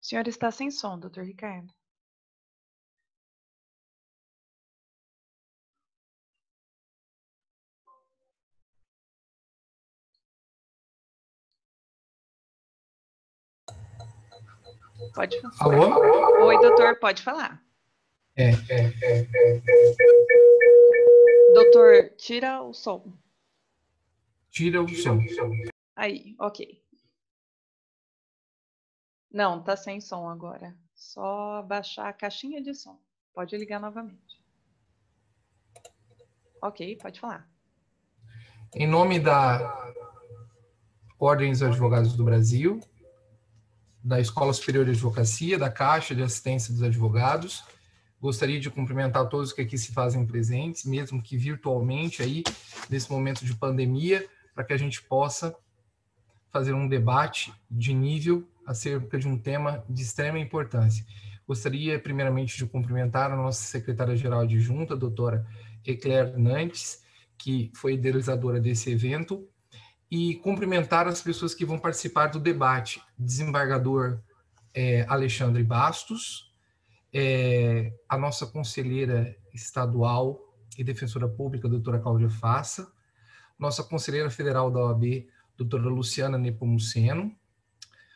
senhor está sem som, doutor Ricardo. Pode falar. Alô? Oi, doutor, pode falar. É. Doutor, tira o som. Tira o som. Aí, ok. Não, tá sem som agora. Só baixar a caixinha de som. Pode ligar novamente. Ok, pode falar. Em nome da Ordem dos Advogados do Brasil, da Escola Superior de Advocacia, da Caixa de Assistência dos Advogados, gostaria de cumprimentar todos que aqui se fazem presentes, mesmo que virtualmente aí, nesse momento de pandemia, para que a gente possa fazer um debate de nível acerca de um tema de extrema importância. Gostaria, primeiramente, de cumprimentar a nossa secretária-geral adjunta, a doutora Eclair Nantes, que foi idealizadora desse evento, e cumprimentar as pessoas que vão participar do debate. Desembargador Alexandre Bastos, a nossa conselheira estadual e defensora pública, doutora Cláudia Fassa, nossa conselheira federal da OAB, doutora Luciana Nepomuceno,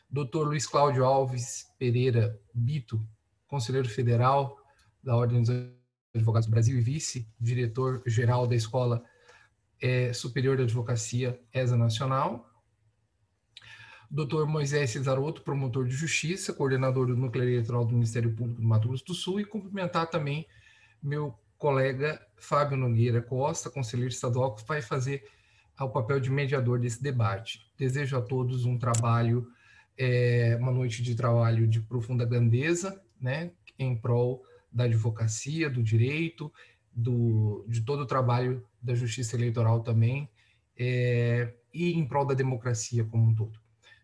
doutor Luiz Cláudio Alves Pereira Bito, conselheiro federal da Ordem dos Advogados do Brasil e vice-diretor-geral da Escola Superior de Advocacia ESA Nacional, doutor Moisés Cesaroto, promotor de justiça, coordenador do Núcleo Eleitoral do Ministério Público do Mato Grosso do Sul, e cumprimentar também meu colega Fábio Nogueira Costa, conselheiro estadual, que vai fazer o papel de mediador desse debate. Desejo a todos um trabalho, uma noite de trabalho de profunda grandeza, né, em prol da advocacia, do direito, de todo o trabalho da justiça eleitoral também, e em prol da democracia como um todo.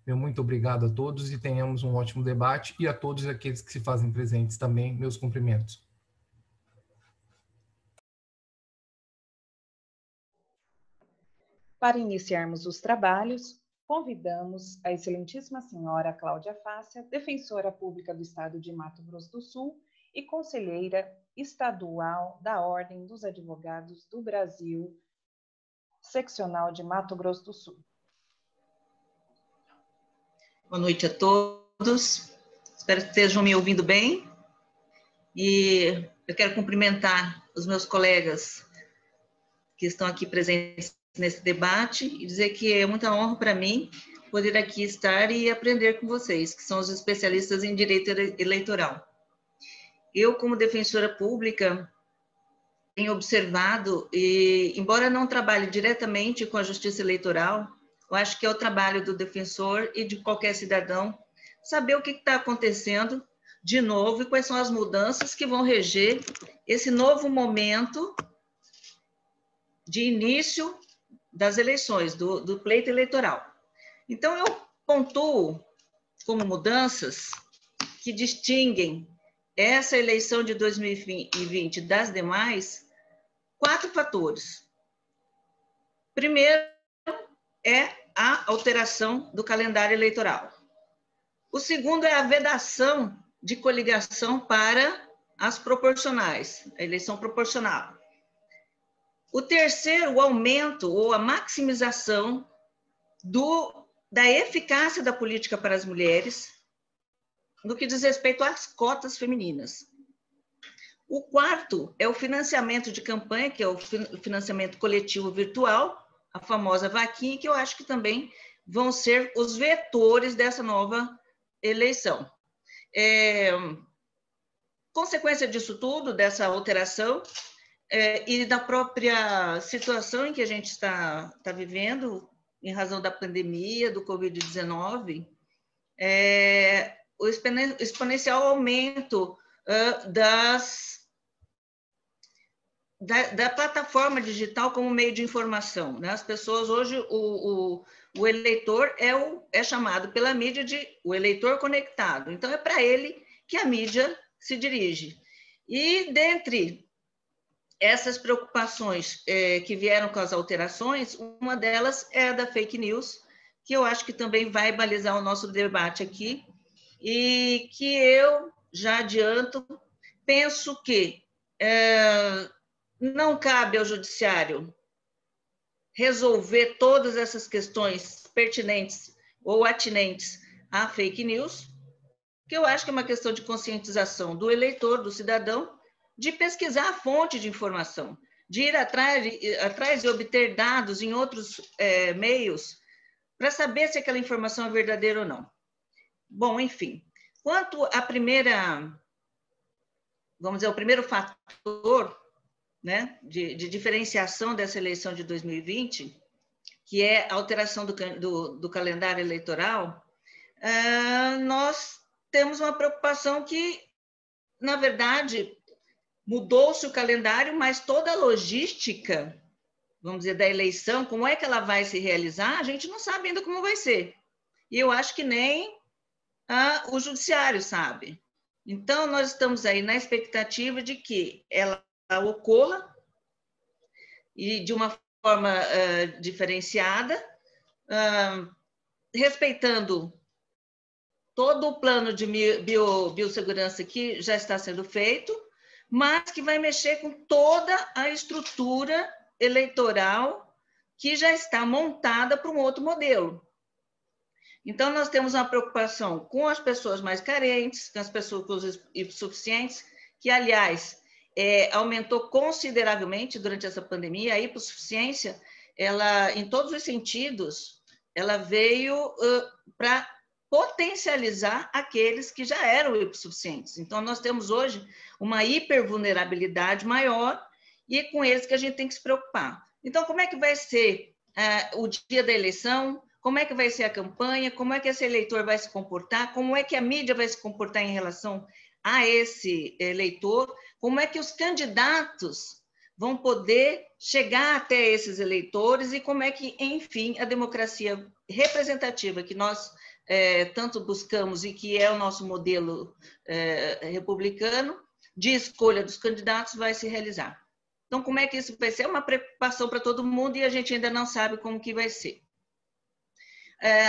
Meu muito obrigado a todos e tenhamos um ótimo debate, e a todos aqueles que se fazem presentes também, meus cumprimentos. Para iniciarmos os trabalhos, convidamos a excelentíssima senhora Cláudia Fassa, defensora pública do Estado de Mato Grosso do Sul e conselheira estadual da Ordem dos Advogados do Brasil, seccional de Mato Grosso do Sul. Boa noite a todos. Espero que estejam me ouvindo bem. E eu quero cumprimentar os meus colegas que estão aqui presentes nesse debate e dizer que é muita honra para mim poder aqui estar e aprender com vocês, que são os especialistas em direito eleitoral. Eu, como defensora pública, tenho observado, e embora não trabalhe diretamente com a justiça eleitoral, eu acho que é o trabalho do defensor e de qualquer cidadão saber o que está acontecendo de novo e quais são as mudanças que vão reger esse novo momento de início das eleições, do pleito eleitoral. Então, eu pontuo como mudanças que distinguem essa eleição de 2020 das demais 4 fatores. Primeiro é a alteração do calendário eleitoral. O segundo é a vedação de coligação para as proporcionais, a eleição proporcional. O terceiro, o aumento ou a maximização da eficácia da política para as mulheres, no que diz respeito às cotas femininas. O quarto é o financiamento de campanha, que é o financiamento coletivo virtual, a famosa vaquinha, que eu acho que também vão ser os vetores dessa nova eleição. Consequência disso tudo, dessa alteração, e da própria situação em que a gente está vivendo, em razão da pandemia, do Covid-19, o exponencial aumento da plataforma digital como meio de informação, né? As pessoas hoje, o eleitor é chamado pela mídia de o eleitor conectado. Então, é para ele que a mídia se dirige. E, dentre essas preocupações que vieram com as alterações, uma delas é a da fake news, que eu acho que também vai balizar o nosso debate aqui, e que eu, já adianto, penso que não cabe ao judiciário resolver todas essas questões pertinentes ou atinentes à fake news, que eu acho que é uma questão de conscientização do eleitor, do cidadão, de pesquisar a fonte de informação, de ir atrás e obter dados em outros meios para saber se aquela informação é verdadeira ou não. Bom, enfim, quanto à primeira, vamos dizer, o primeiro fator, né, de diferenciação dessa eleição de 2020, que é a alteração do calendário eleitoral, nós temos uma preocupação que, na verdade, mudou-se o calendário, mas toda a logística, vamos dizer, da eleição, como é que ela vai se realizar, a gente não sabe ainda como vai ser. E eu acho que nem o judiciário sabe. Então, nós estamos aí na expectativa de que ela ocorra e de uma forma diferenciada, respeitando todo o plano de biossegurança que já está sendo feito, mas que vai mexer com toda a estrutura eleitoral que já está montada para um outro modelo. Então, nós temos uma preocupação com as pessoas mais carentes, com as pessoas hipossuficientes, que, aliás, aumentou consideravelmente durante essa pandemia. A hipossuficiência, ela, em todos os sentidos, ela veio para potencializar aqueles que já eram hipossuficientes. Então, nós temos hoje uma hipervulnerabilidade maior e é com eles que a gente tem que se preocupar. Então, como é que vai ser o dia da eleição? Como é que vai ser a campanha? Como é que esse eleitor vai se comportar? Como é que a mídia vai se comportar em relação a esse eleitor? Como é que os candidatos vão poder chegar até esses eleitores e como é que, enfim, a democracia representativa que nós tanto buscamos e que é o nosso modelo republicano de escolha dos candidatos vai se realizar. Então, como é que isso vai ser? É uma preocupação para todo mundo e a gente ainda não sabe como que vai ser.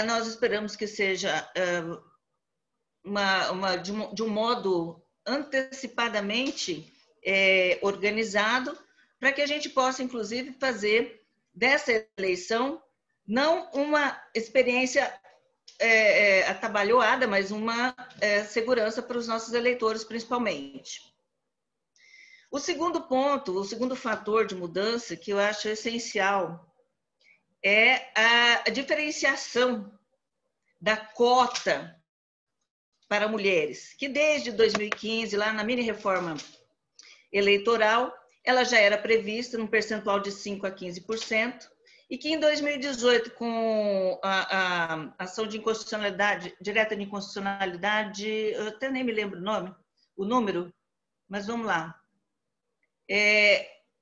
Nós esperamos que seja de um modo antecipadamente organizado, para que a gente possa, inclusive, fazer dessa eleição não uma experiência atabalhoada, mas uma segurança para os nossos eleitores, principalmente. O segundo ponto, o segundo fator de mudança que eu acho essencial é a diferenciação da cota para mulheres, que desde 2015, lá na mini-reforma eleitoral, ela já era prevista num percentual de 5% a 15%, e que em 2018, com a ação de inconstitucionalidade, direta de inconstitucionalidade, eu até nem me lembro o número, mas vamos lá,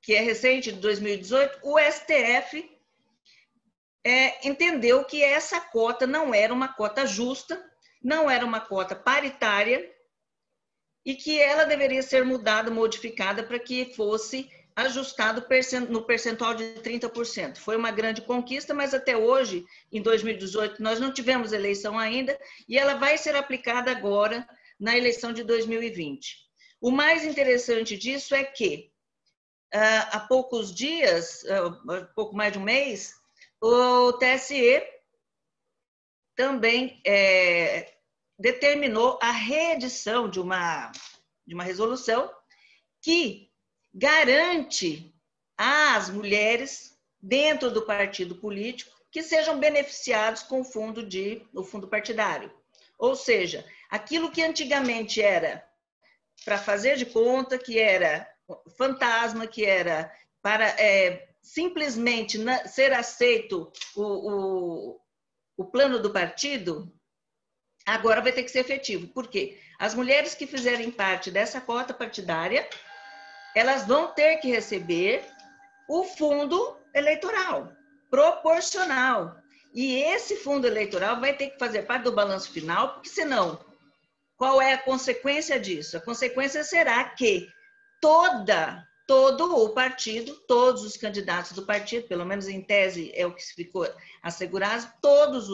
que é recente, de 2018, o STF entendeu que essa cota não era uma cota justa, não era uma cota paritária e que ela deveria ser mudada, modificada para que fosse ajustado no percentual de 30%. Foi uma grande conquista, mas até hoje, em 2018, nós não tivemos eleição ainda e ela vai ser aplicada agora na eleição de 2020. O mais interessante disso é que, há poucos dias, pouco mais de um mês, o TSE também determinou a reedição de uma resolução que garante às mulheres dentro do partido político que sejam beneficiados com o fundo partidário. Ou seja, aquilo que antigamente era para fazer de conta, que era fantasma, que era para simplesmente ser aceito o plano do partido, agora vai ter que ser efetivo. Por quê? As mulheres que fizerem parte dessa cota partidária, elas vão ter que receber o fundo eleitoral, proporcional. E esse fundo eleitoral vai ter que fazer parte do balanço final, porque senão, qual é a consequência disso? A consequência será que todo o partido, todos os candidatos do partido, pelo menos em tese é o que ficou assegurado, todos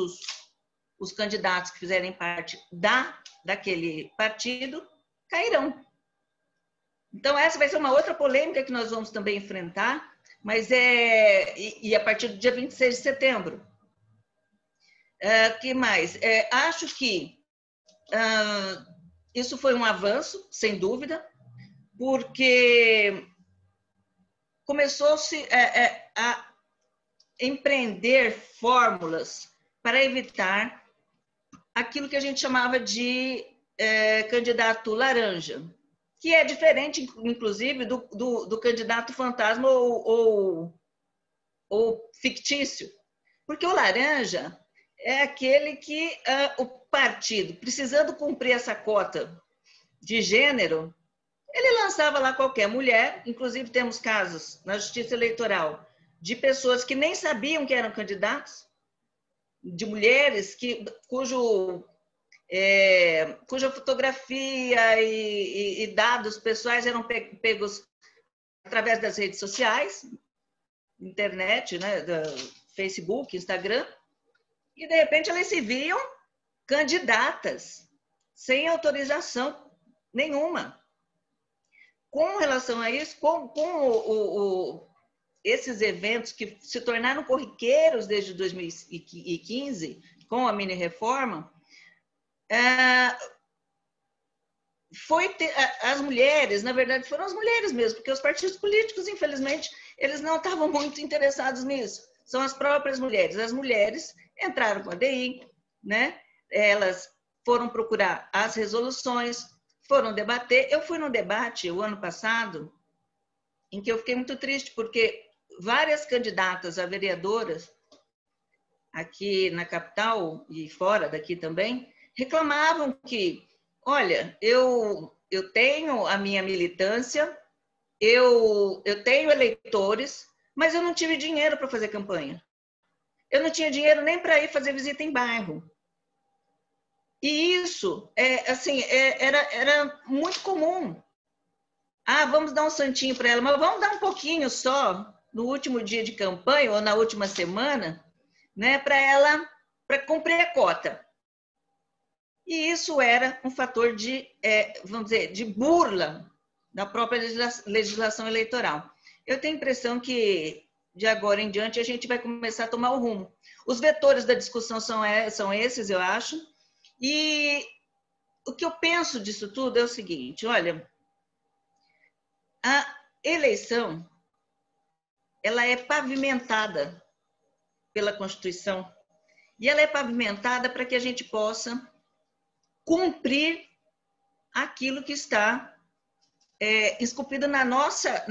os candidatos que fizerem parte daquele partido cairão. Então, essa vai ser uma outra polêmica que nós vamos também enfrentar, mas a partir do dia 26 de setembro. Que mais? Acho que isso foi um avanço, sem dúvida, porque começou-se a empreender fórmulas para evitar aquilo que a gente chamava de candidato laranja, que é diferente, inclusive, do candidato fantasma ou fictício. Porque o laranja é aquele que o partido, precisando cumprir essa cota de gênero, ele lançava lá qualquer mulher, inclusive temos casos na Justiça Eleitoral de pessoas que nem sabiam que eram candidatos, de mulheres cuja fotografia e dados pessoais eram pegos através das redes sociais, internet, né, Facebook, Instagram, e de repente elas se viam candidatas sem autorização nenhuma. Com relação a isso, esses eventos que se tornaram corriqueiros desde 2015, com a mini-reforma, as mulheres, na verdade, foram as mulheres mesmo, porque os partidos políticos, infelizmente, eles não estavam muito interessados nisso. São as próprias mulheres. As mulheres entraram com a DI, né? Elas foram procurar as resoluções, foram debater. Eu fui num debate o ano passado, em que eu fiquei muito triste, porque várias candidatas a vereadoras, aqui na capital e fora daqui também, reclamavam que, olha, eu tenho a minha militância, eu tenho eleitores, mas eu não tive dinheiro para fazer campanha. Eu não tinha dinheiro nem para ir fazer visita em bairro. E isso, era muito comum. Vamos dar um santinho para ela, mas vamos dar um pouquinho só no último dia de campanha ou na última semana, né, para cumprir a cota. E isso era um fator vamos dizer, de burla da própria legislação eleitoral. Eu tenho a impressão que, de agora em diante, a gente vai começar a tomar o rumo. Os vetores da discussão são esses, eu acho. E o que eu penso disso tudo é o seguinte, olha, a eleição, ela é pavimentada pela Constituição e ela é pavimentada para que a gente possa cumprir aquilo que está esculpido na nossa,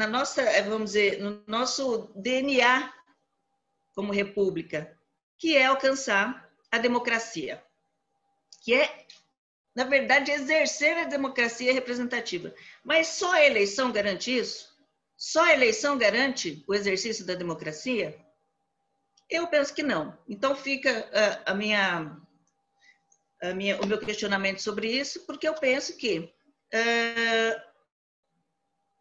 vamos dizer, no nosso DNA como república, que é alcançar a democracia, que é, na verdade, exercer a democracia representativa. Mas só a eleição garante isso? Só a eleição garante o exercício da democracia? Eu penso que não. Então fica o meu questionamento sobre isso, porque eu penso que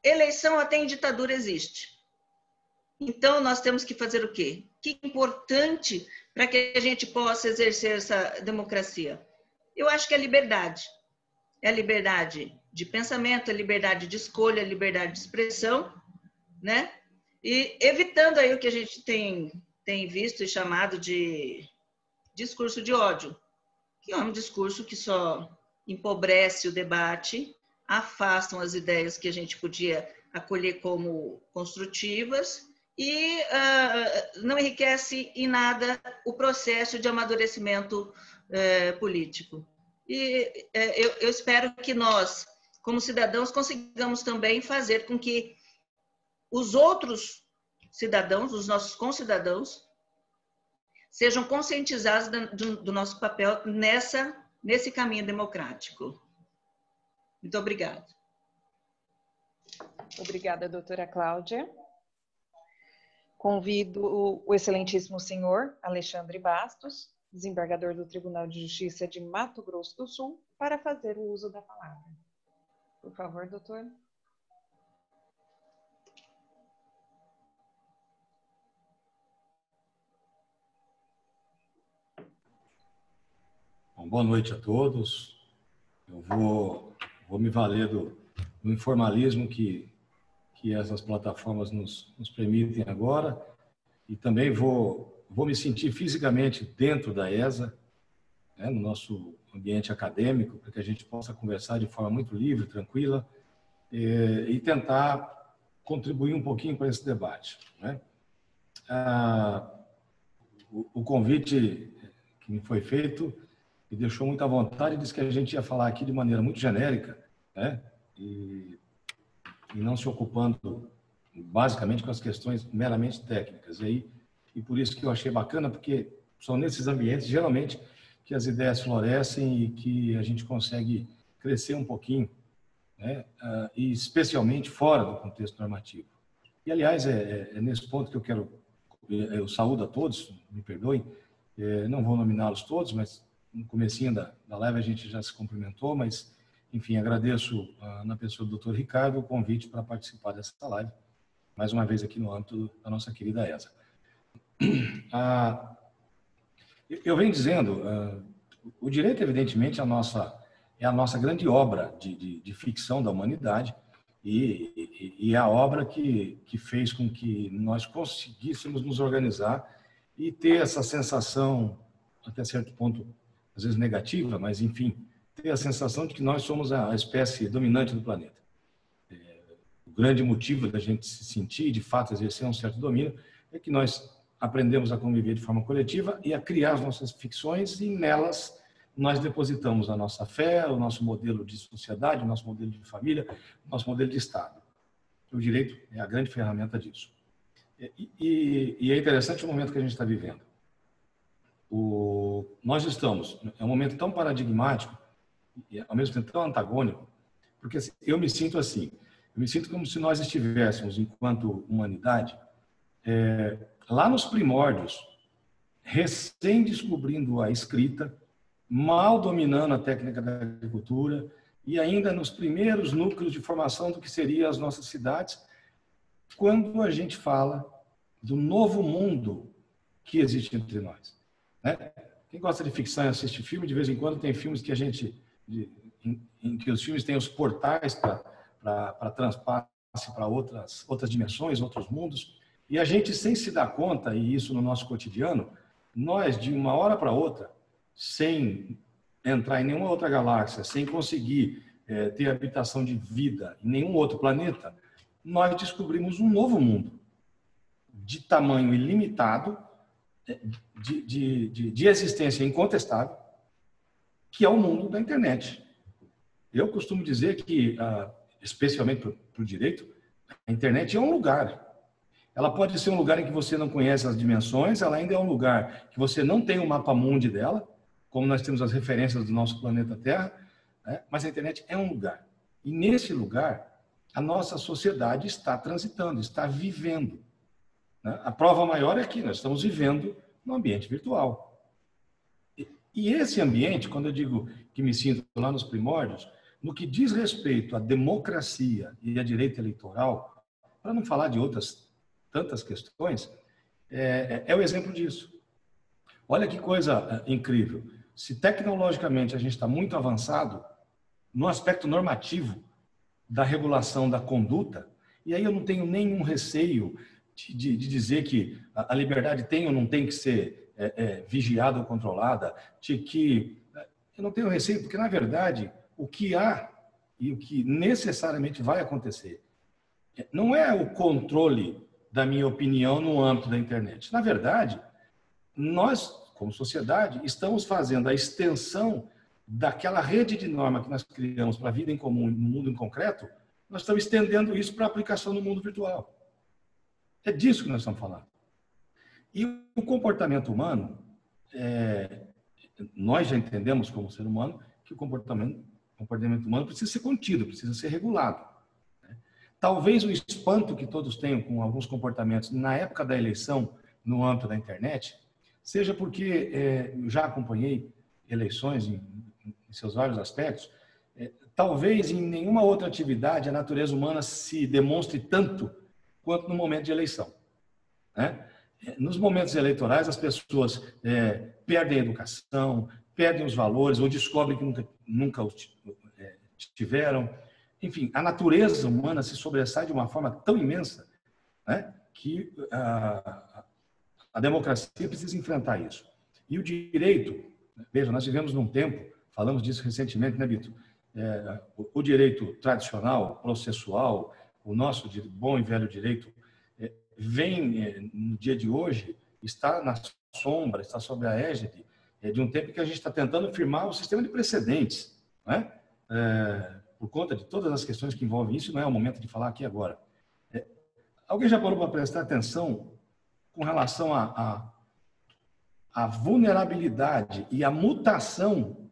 eleição até em ditadura existe. Então, nós temos que fazer o quê? O que é importante para que a gente possa exercer essa democracia? Eu acho que é a liberdade. É a liberdade de pensamento, a liberdade de escolha, a liberdade de expressão, né? E evitando aí o que a gente tem visto e chamado de discurso de ódio, que é um discurso que só empobrece o debate, afastam as ideias que a gente podia acolher como construtivas e não enriquece em nada o processo de amadurecimento político. E eu espero que nós, como cidadãos, consigamos também fazer com que os outros cidadãos, os nossos concidadãos, sejam conscientizados do nosso papel nesse caminho democrático. Muito obrigada. Obrigada, doutora Cláudia. Convido o excelentíssimo senhor Alexandre Bastos, desembargador do Tribunal de Justiça de Mato Grosso do Sul, para fazer o uso da palavra. Por favor, doutor. Bom, boa noite a todos. Eu vou me valer do informalismo que essas plataformas nos permitem agora e também vou me sentir fisicamente dentro da ESA, né, no nosso ambiente acadêmico, para que a gente possa conversar de forma muito livre, tranquila e tentar contribuir um pouquinho para esse debate, né? O convite que me foi feito me deixou muito à vontade, disse que a gente ia falar aqui de maneira muito genérica, né? E não se ocupando basicamente com as questões meramente técnicas. E por isso que eu achei bacana, porque são nesses ambientes, geralmente, que as ideias florescem e que a gente consegue crescer um pouquinho, né? E especialmente fora do contexto normativo. E, aliás, é nesse ponto que eu saúdo a todos, me perdoem, não vou nominá-los todos, mas no comecinho da live a gente já se cumprimentou, mas, enfim, agradeço na pessoa do Dr. Ricardo o convite para participar dessa live, mais uma vez aqui no âmbito da nossa querida ESA. Eu venho dizendo, o direito, evidentemente, é a nossa grande obra de ficção da humanidade e é a obra que fez com que nós conseguíssemos nos organizar e ter essa sensação, até certo ponto, às vezes negativa, mas, enfim, ter a sensação de que nós somos a espécie dominante do planeta. O grande motivo da gente se sentir, de fato, exercer um certo domínio, é que nós aprendemos a conviver de forma coletiva e a criar as nossas ficções e nelas nós depositamos a nossa fé, o nosso modelo de sociedade, o nosso modelo de família, o nosso modelo de Estado. O direito é a grande ferramenta disso. E é interessante o momento que a gente está vivendo. Nós estamos, é um momento tão paradigmático e ao mesmo tempo tão antagônico, porque eu me sinto assim, eu me sinto como se nós estivéssemos, enquanto humanidade, lá nos primórdios, recém descobrindo a escrita, mal dominando a técnica da agricultura e ainda nos primeiros núcleos de formação do que seriam as nossas cidades, quando a gente fala do novo mundo que existe entre nós, né? Quem gosta de ficção e assiste filme, de vez em quando tem filmes que em que os filmes têm os portais para transpasse para outras dimensões, outros mundos, e a gente, sem se dar conta, e isso no nosso cotidiano, nós, de uma hora para outra, sem entrar em nenhuma outra galáxia, sem conseguir ter habitação de vida em nenhum outro planeta, nós descobrimos um novo mundo de tamanho ilimitado, de existência incontestável, que é o mundo da internet. Eu costumo dizer que, especialmente para o direito, a internet é um lugar. Ela pode ser um lugar em que você não conhece as dimensões, ela ainda é um lugar que você não tem o mapa mundi dela, como nós temos as referências do nosso planeta Terra, né? Mas a internet é um lugar. E nesse lugar, a nossa sociedade está transitando, está vivendo, né? A prova maior é que nós estamos vivendo no ambiente virtual. E esse ambiente, quando eu digo que me sinto lá nos primórdios, no que diz respeito à democracia e à direito eleitoral, para não falar de outras tantas questões, é o exemplo disso. Olha que coisa incrível. Se tecnologicamente a gente está muito avançado no aspecto normativo da regulação da conduta, e aí eu não tenho nenhum receio de dizer que a liberdade tem ou não tem que ser vigiada ou controlada, de que eu não tenho receio, porque, na verdade, o que há e o que necessariamente vai acontecer não é o controle da minha opinião no âmbito da internet. Na verdade, nós, como sociedade, estamos fazendo a extensão daquela rede de norma que nós criamos para a vida em comum, no mundo em concreto, nós estamos estendendo isso para a aplicação no mundo virtual. É disso que nós estamos falando. E o comportamento humano, nós já entendemos como ser humano que o comportamento humano precisa ser contido, precisa ser regulado. Talvez o espanto que todos tenham com alguns comportamentos na época da eleição, no âmbito da internet, seja porque eu já acompanhei eleições em seus vários aspectos, talvez em nenhuma outra atividade a natureza humana se demonstre tanto quanto no momento de eleição, né? Nos momentos eleitorais, as pessoas perdem a educação, perdem os valores ou descobrem que nunca os tiveram. Enfim, a natureza humana se sobressai de uma forma tão imensa, né, que a democracia precisa enfrentar isso. E o direito, veja, nós vivemos num tempo, falamos disso recentemente, né, Bito? O direito tradicional, processual, o nosso bom e velho direito, vem, no dia de hoje, está na sombra, está sob a égide de um tempo que a gente está tentando firmar o sistema de precedentes, né? Por conta de todas as questões que envolvem isso, não é o momento de falar aqui agora. Alguém já parou para prestar atenção com relação à vulnerabilidade e à mutação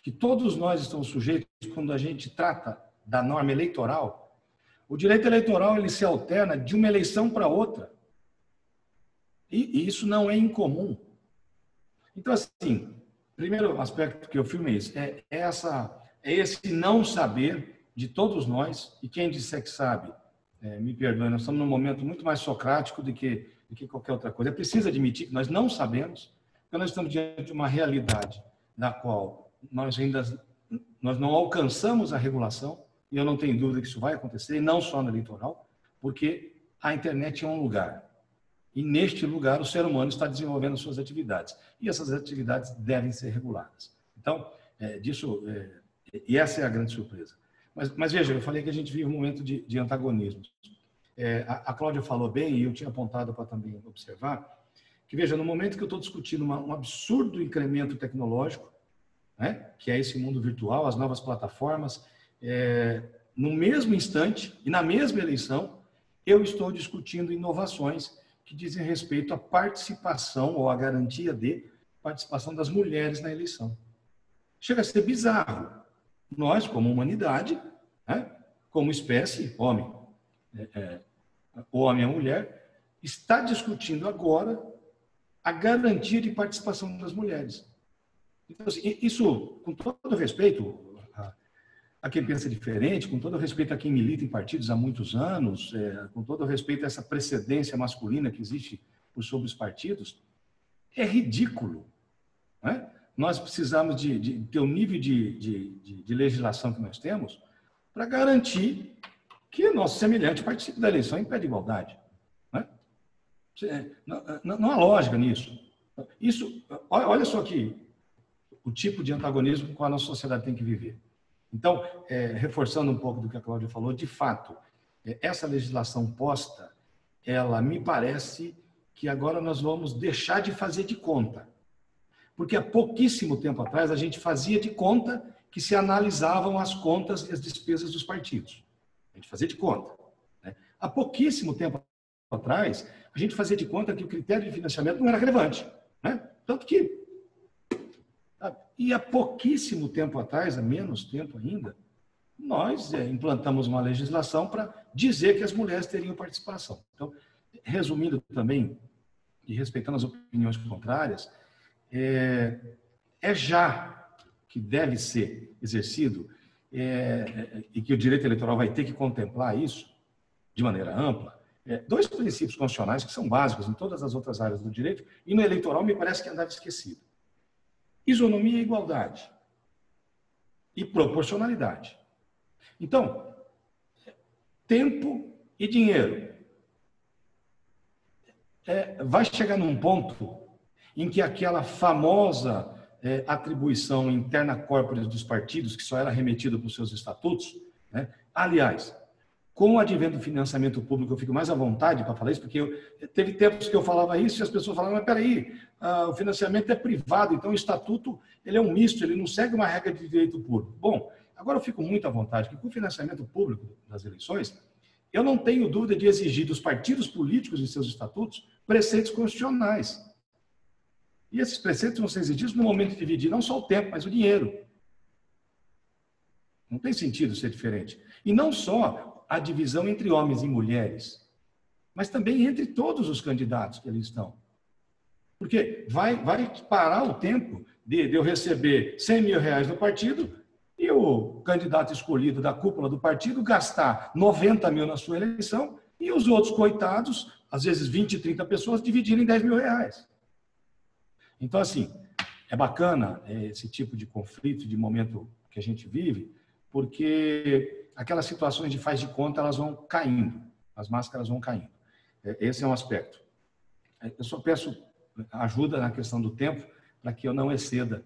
que todos nós estamos sujeitos quando a gente trata da norma eleitoral? O direito eleitoral ele se alterna de uma eleição para outra. E isso não é incomum. Então, assim, primeiro aspecto que eu filmo é isso, é esse não saber de todos nós, e quem disser que sabe, me perdoe, nós estamos num momento muito mais socrático do que qualquer outra coisa. É preciso admitir que nós não sabemos, porque nós estamos diante de uma realidade na qual nós não alcançamos a regulação, e eu não tenho dúvida que isso vai acontecer, e não só no eleitoral, porque a internet é um lugar. E neste lugar o ser humano está desenvolvendo suas atividades. E essas atividades devem ser reguladas. Então, e essa é a grande surpresa. Mas veja, eu falei que a gente vive um momento de antagonismos. A Cláudia falou bem, e eu tinha apontado para também observar, que veja, no momento que eu estou discutindo um absurdo incremento tecnológico, né, que é esse mundo virtual, as novas plataformas, no mesmo instante e na mesma eleição, eu estou discutindo inovações que dizem respeito à participação ou à garantia de participação das mulheres na eleição. Chega a ser bizarro. Nós, como humanidade, né, como espécie, homem, o homem e a mulher, está discutindo agora a garantia de participação das mulheres. Então, assim, isso, com todo respeito a quem pensa diferente, com todo respeito a quem milita em partidos há muitos anos, com todo respeito a essa precedência masculina que existe por sobre os partidos, é ridículo, né? Nós precisamos de ter o nível de legislação que nós temos para garantir que o nosso semelhante participe da eleição em pé de igualdade, né? Não há lógica nisso. Olha só aqui o tipo de antagonismo com qual a nossa sociedade tem que viver. Então, reforçando um pouco do que a Cláudia falou, de fato, essa legislação posta, ela me parece que agora nós vamos deixar de fazer de conta. Porque há pouquíssimo tempo atrás a gente fazia de conta que se analisavam as contas e as despesas dos partidos. A gente fazia de conta, né? Há pouquíssimo tempo atrás a gente fazia de conta que o critério de financiamento não era relevante, né? Tanto que... E há pouquíssimo tempo atrás, há menos tempo ainda, nós implantamos uma legislação para dizer que as mulheres teriam participação. Então, resumindo também, e respeitando as opiniões contrárias, já que deve ser exercido e que o direito eleitoral vai ter que contemplar isso de maneira ampla, dois princípios constitucionais que são básicos em todas as outras áreas do direito, e no eleitoral me parece que andava esquecido. Isonomia e igualdade. E proporcionalidade. Então, tempo e dinheiro. Vai chegar num ponto em que aquela famosa atribuição interna corporis dos partidos, que só era remetida para os seus estatutos, né? Aliás, com o advento do financiamento público, eu fico mais à vontade para falar isso, porque teve tempos que eu falava isso e as pessoas falavam, mas peraí, o financiamento é privado, então o estatuto ele é um misto, ele não segue uma regra de direito público. Bom, agora eu fico muito à vontade, porque com o financiamento público das eleições, eu não tenho dúvida de exigir dos partidos políticos e seus estatutos preceitos constitucionais. E esses preceitos vão ser exigidos no momento de dividir não só o tempo, mas o dinheiro. Não tem sentido ser diferente. E não só a divisão entre homens e mulheres, mas também entre todos os candidatos que ali estão. Porque vai parar o tempo de eu receber 100 mil reais do partido e o candidato escolhido da cúpula do partido gastar 90 mil na sua eleição e os outros coitados, às vezes 20, 30 pessoas, dividirem 10 mil reais. Então, assim, é bacana esse tipo de conflito, de momento que a gente vive, porque aquelas situações de faz de conta, elas vão caindo, as máscaras vão caindo. Esse é um aspecto. Eu só peço ajuda na questão do tempo, para que eu não exceda.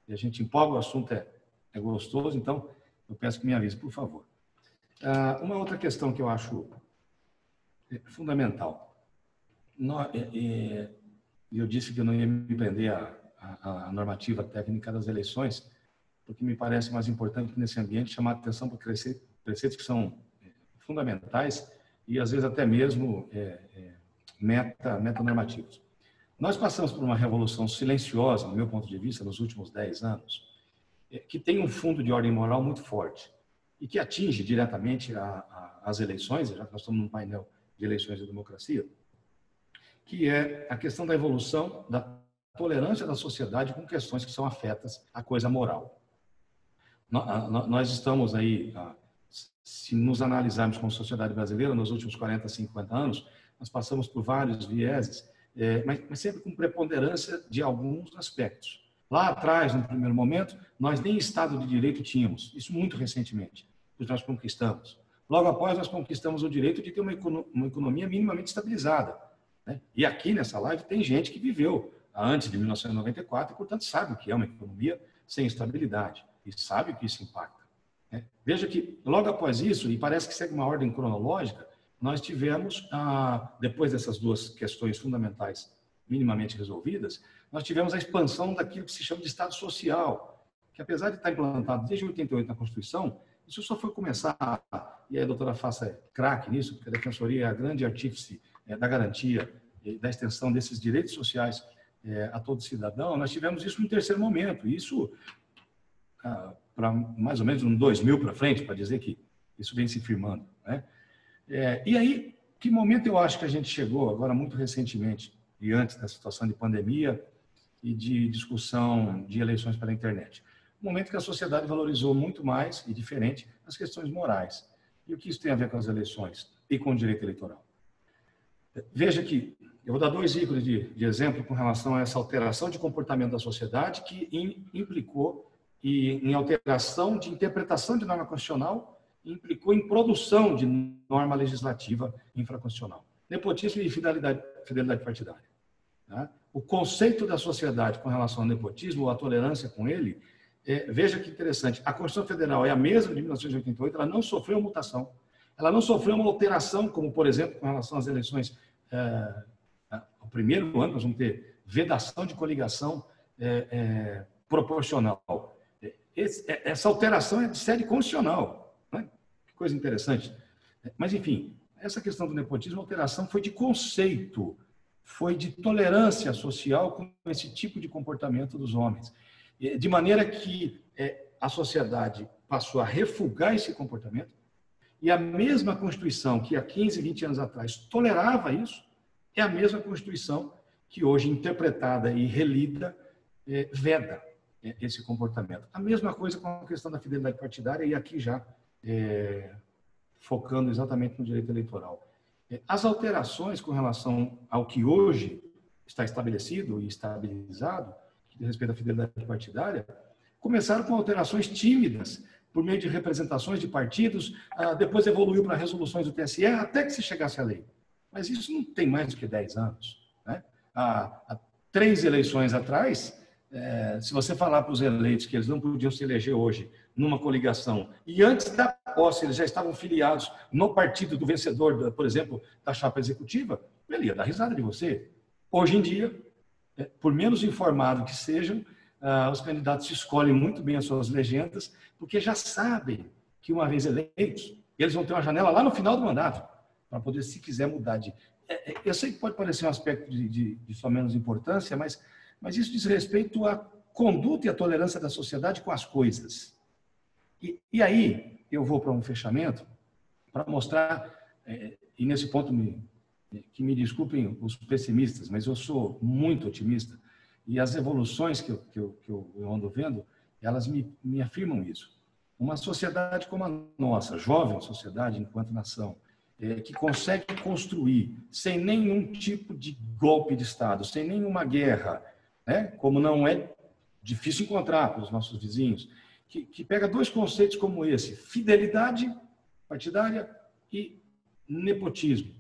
E a gente empolga, o assunto é gostoso, então eu peço que me avise, por favor. Uma outra questão que eu acho fundamental. Eu disse que eu não ia me prender à normativa técnica das eleições, porque me parece mais importante nesse ambiente chamar a atenção para preceitos que são fundamentais e, às vezes, até mesmo metanormativos. Nós passamos por uma revolução silenciosa, no meu ponto de vista, nos últimos 10 anos, que tem um fundo de ordem moral muito forte e que atinge diretamente as eleições, já que nós estamos num painel de eleições e democracia, que é a questão da evolução da tolerância da sociedade com questões que são afetas à coisa moral. Nós estamos aí, se nos analisarmos como sociedade brasileira, nos últimos 40, 50 anos, nós passamos por vários vieses, mas sempre com preponderância de alguns aspectos. Lá atrás, no primeiro momento, nós nem Estado de Direito tínhamos, isso muito recentemente, que nós conquistamos. Logo após, nós conquistamos o direito de ter uma economia minimamente estabilizada. Né? E aqui nessa live tem gente que viveu antes de 1994 e, portanto, sabe o que é uma economia sem estabilidade e sabe o que isso impacta. Né? Veja que, logo após isso, e parece que segue uma ordem cronológica, nós tivemos, depois dessas duas questões fundamentais minimamente resolvidas, nós tivemos a expansão daquilo que se chama de Estado Social, que apesar de estar implantado desde 88 na Constituição, isso só foi começar, e a doutora Faça é craque nisso, porque a Defensoria é a grande artífice da garantia e da extensão desses direitos sociais a todo cidadão. Nós tivemos isso no terceiro momento, isso para mais ou menos um 2000 para frente, para dizer que isso vem se firmando, né? E aí, que momento eu acho que a gente chegou, agora muito recentemente, e antes da situação de pandemia e de discussão de eleições pela internet? Um momento que a sociedade valorizou muito mais e diferente as questões morais. E o que isso tem a ver com as eleições e com o direito eleitoral? Veja que eu vou dar dois ícones de exemplo com relação a essa alteração de comportamento da sociedade que implicou em alteração de interpretação de norma constitucional, implicou em produção de norma legislativa infraconstitucional. Nepotismo e fidelidade partidária. Tá? O conceito da sociedade com relação ao nepotismo, ou a tolerância com ele, veja que interessante, a Constituição Federal é a mesma de 1988, ela não sofreu mutação, ela não sofreu uma alteração, como, por exemplo, com relação às eleições, o primeiro ano nós vamos ter vedação de coligação proporcional. Essa alteração é de série constitucional. Né? Que coisa interessante. Mas, enfim, essa questão do nepotismo, a alteração foi de conceito, foi de tolerância social com esse tipo de comportamento dos homens. De maneira que a sociedade passou a refugar esse comportamento e a mesma Constituição que há 15, 20 anos atrás tolerava isso, é a mesma Constituição que hoje, interpretada e relida, veda esse comportamento. A mesma coisa com a questão da fidelidade partidária e aqui já focando exatamente no direito eleitoral. As alterações com relação ao que hoje está estabelecido e estabilizado, que diz respeito à fidelidade partidária, começaram com alterações tímidas, por meio de representações de partidos, depois evoluiu para resoluções do TSE, até que se chegasse à lei. Mas isso não tem mais do que 10 anos. Né? Há 3 eleições atrás, se você falar para os eleitos que eles não podiam se eleger hoje numa coligação, e antes da posse eles já estavam filiados no partido do vencedor, por exemplo, da chapa executiva, ele ia dar risada de você. Hoje em dia, por menos informado que sejam, os candidatos escolhem muito bem as suas legendas, porque já sabem que, uma vez eleitos, eles vão ter uma janela lá no final do mandato, para poder, se quiser, mudar de... Eu sei que pode parecer um aspecto de só menos importância, mas isso diz respeito à conduta e à tolerância da sociedade com as coisas. E aí, eu vou para um fechamento para mostrar, e nesse ponto, que me desculpem os pessimistas, mas eu sou muito otimista, e as evoluções que eu ando vendo, elas me afirmam isso. Uma sociedade como a nossa, jovem sociedade enquanto nação, que consegue construir sem nenhum tipo de golpe de Estado, sem nenhuma guerra, né? Como não é difícil encontrar pelos nossos vizinhos, que pega dois conceitos como esse: fidelidade partidária e nepotismo.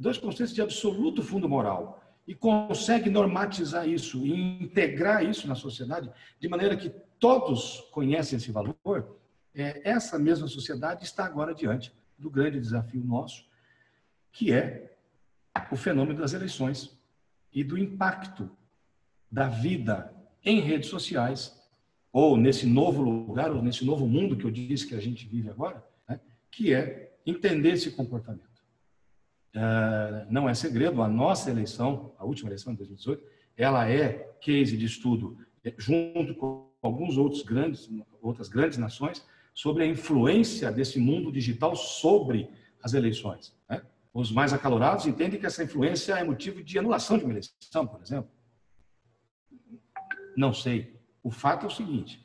Dois conceitos de absoluto fundo moral. E consegue normatizar isso e integrar isso na sociedade de maneira que todos conhecem esse valor. Essa mesma sociedade está agora diante do grande desafio nosso, que é o fenômeno das eleições e do impacto da vida em redes sociais, ou nesse novo lugar, ou nesse novo mundo que eu disse que a gente vive agora, né, que é entender esse comportamento. Não é segredo, a nossa eleição, a última eleição de 2018, ela é case de estudo, junto com alguns outras grandes nações, sobre a influência desse mundo digital sobre as eleições. Né? Os mais acalorados entendem que essa influência é motivo de anulação de uma eleição, por exemplo. Não sei. O fato é o seguinte,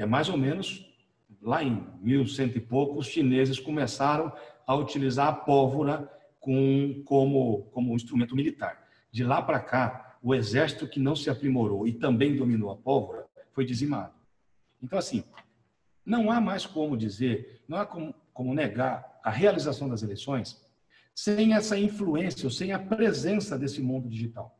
mais ou menos, lá em 1100 e pouco, os chineses começaram a utilizar a pólvora como instrumento militar. De lá para cá, o exército que não se aprimorou e também dominou a pólvora foi dizimado. Então, assim, não há mais como dizer, não há como negar a realização das eleições sem essa influência ou sem a presença desse mundo digital.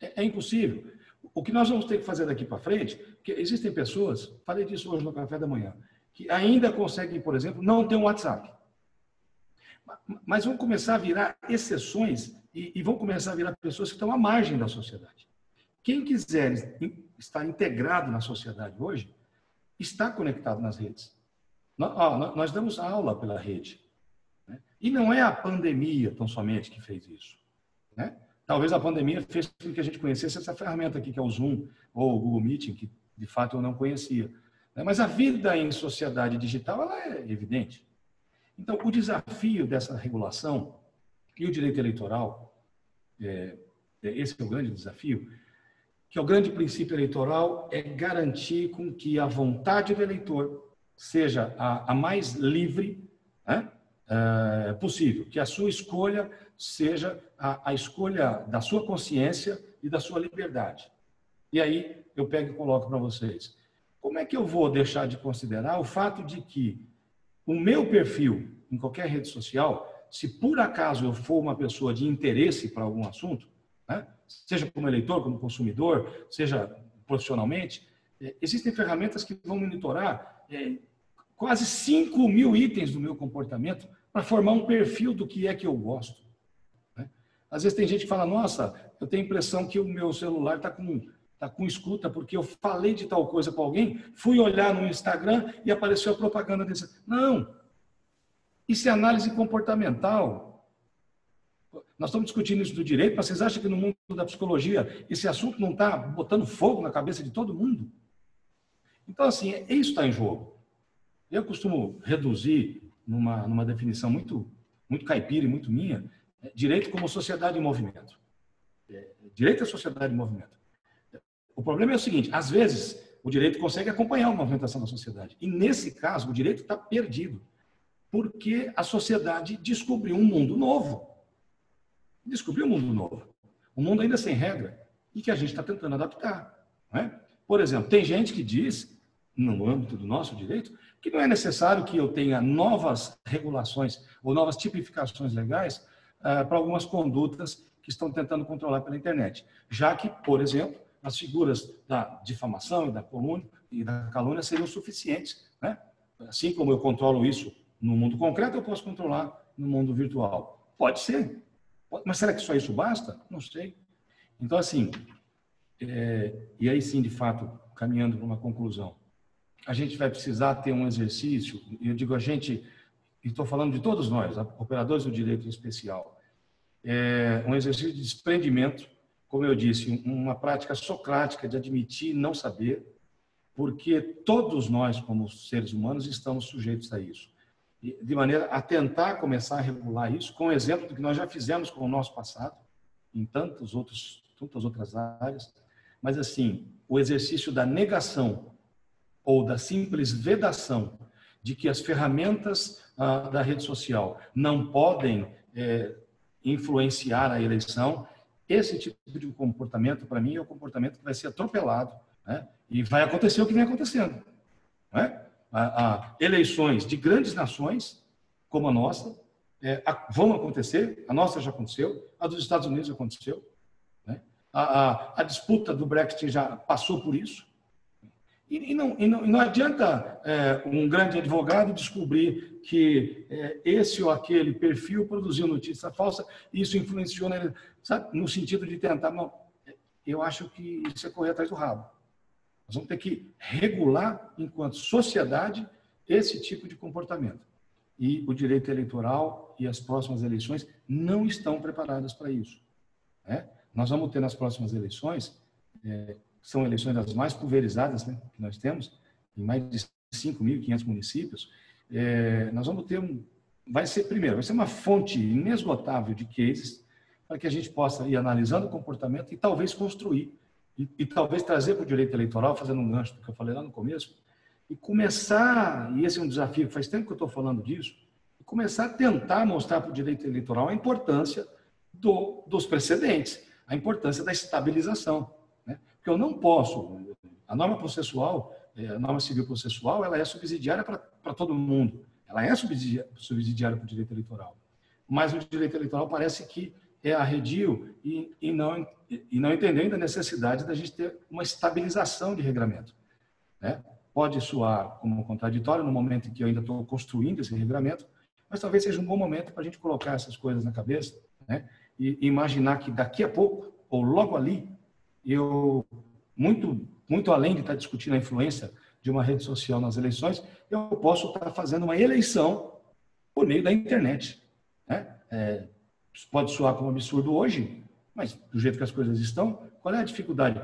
É impossível. O que nós vamos ter que fazer daqui para frente, porque existem pessoas, falei disso hoje no café da manhã, que ainda conseguem, por exemplo, não ter um WhatsApp. Mas vão começar a virar exceções e vão começar a virar pessoas que estão à margem da sociedade. Quem quiser estar integrado na sociedade hoje, está conectado nas redes. Nós damos aula pela rede. Né? E não é a pandemia, tão somente, que fez isso. Né? Talvez a pandemia fez com que a gente conhecesse essa ferramenta aqui, que é o Zoom ou o Google Meeting, que de fato eu não conhecia. Né? Mas a vida em sociedade digital ela é evidente. Então, o desafio dessa regulação e o direito eleitoral, esse é o grande desafio, que é o grande princípio eleitoral, é garantir com que a vontade do eleitor seja a mais livre, né, possível, que a sua escolha seja a escolha da sua consciência e da sua liberdade. E aí eu pego e coloco para vocês. Como é que eu vou deixar de considerar o fato de que o meu perfil em qualquer rede social, se por acaso eu for uma pessoa de interesse para algum assunto, né, seja como eleitor, como consumidor, seja profissionalmente, existem ferramentas que vão monitorar quase 5.000 itens do meu comportamento para formar um perfil do que é que eu gosto. Né? Às vezes tem gente que fala, nossa, eu tenho a impressão que o meu celular está com escuta porque eu falei de tal coisa para alguém, fui olhar no Instagram e apareceu a propaganda desse. Não! Isso é análise comportamental. Nós estamos discutindo isso do direito, mas vocês acham que no mundo da psicologia esse assunto não está botando fogo na cabeça de todo mundo? Então, assim, isso está em jogo. Eu costumo reduzir numa definição muito caipira e muito minha, direito como sociedade em movimento. Direito é sociedade em movimento. O problema é o seguinte, às vezes o direito consegue acompanhar a movimentação da sociedade. E nesse caso, o direito está perdido. Porque a sociedade descobriu um mundo novo. Descobriu um mundo novo. Um mundo ainda sem regra e que a gente está tentando adaptar. Não é? Por exemplo, tem gente que diz, no âmbito do nosso direito, que não é necessário que eu tenha novas regulações ou novas tipificações legais para algumas condutas que estão tentando controlar pela internet. Já que, por exemplo, as figuras da difamação e da calúnia seriam suficientes. Né? Assim como eu controlo isso no mundo concreto, eu posso controlar no mundo virtual. Pode ser. Mas será que só isso basta? Não sei. Então, assim, e aí sim, de fato, caminhando para uma conclusão, a gente vai precisar ter um exercício, e eu digo a gente, e estou falando de todos nós, operadores do direito em especial, um exercício de desprendimento, como eu disse, uma prática socrática de admitir não saber, porque todos nós, como seres humanos, estamos sujeitos a isso. De maneira a tentar começar a regular isso, com o exemplo do que nós já fizemos com o nosso passado, em tantas outras áreas, mas assim, o exercício da negação ou da simples vedação de que as ferramentas da rede social não podem influenciar a eleição, esse tipo de comportamento, para mim, é o comportamento que vai ser atropelado né? E vai acontecer o que vem acontecendo, né? Eleições de grandes nações, como a nossa, vão acontecer. A nossa já aconteceu, a dos Estados Unidos já aconteceu, né? A disputa do Brexit já passou por isso. E não adianta um grande advogado descobrir que esse ou aquele perfil produziu notícia falsa e isso influenciou, sabe, no sentido de tentar. Não, eu acho que isso é correr atrás do rabo. Nós vamos ter que regular, enquanto sociedade, esse tipo de comportamento. E o direito eleitoral e as próximas eleições não estão preparadas para isso, né? Nós vamos ter nas próximas eleições, são eleições das mais pulverizadas, né, que nós temos, em mais de 5.500 municípios. Nós vamos ter vai ser uma fonte inesgotável de cases para que a gente possa ir analisando o comportamento e talvez construir e talvez trazer para o direito eleitoral, fazendo um gancho do que eu falei lá no começo, e começar, e esse é um desafio, faz tempo que eu estou falando disso, e começar a tentar mostrar para o direito eleitoral a importância dos precedentes, a importância da estabilização, né? Porque eu não posso, a norma processual, a norma civil processual, ela é subsidiária para todo mundo, ela é subsidiária para o direito eleitoral, mas o direito eleitoral parece que é arredio e não entendeu ainda a necessidade da gente ter uma estabilização de regramento, né? Pode soar como contraditório no momento em que eu ainda estou construindo esse regramento, mas talvez seja um bom momento para a gente colocar essas coisas na cabeça, né? E imaginar que daqui a pouco, ou logo ali, eu, muito além de estar discutindo a influência de uma rede social nas eleições, eu posso estar fazendo uma eleição por meio da internet, né? Isso pode soar como absurdo hoje, mas do jeito que as coisas estão, qual é a dificuldade?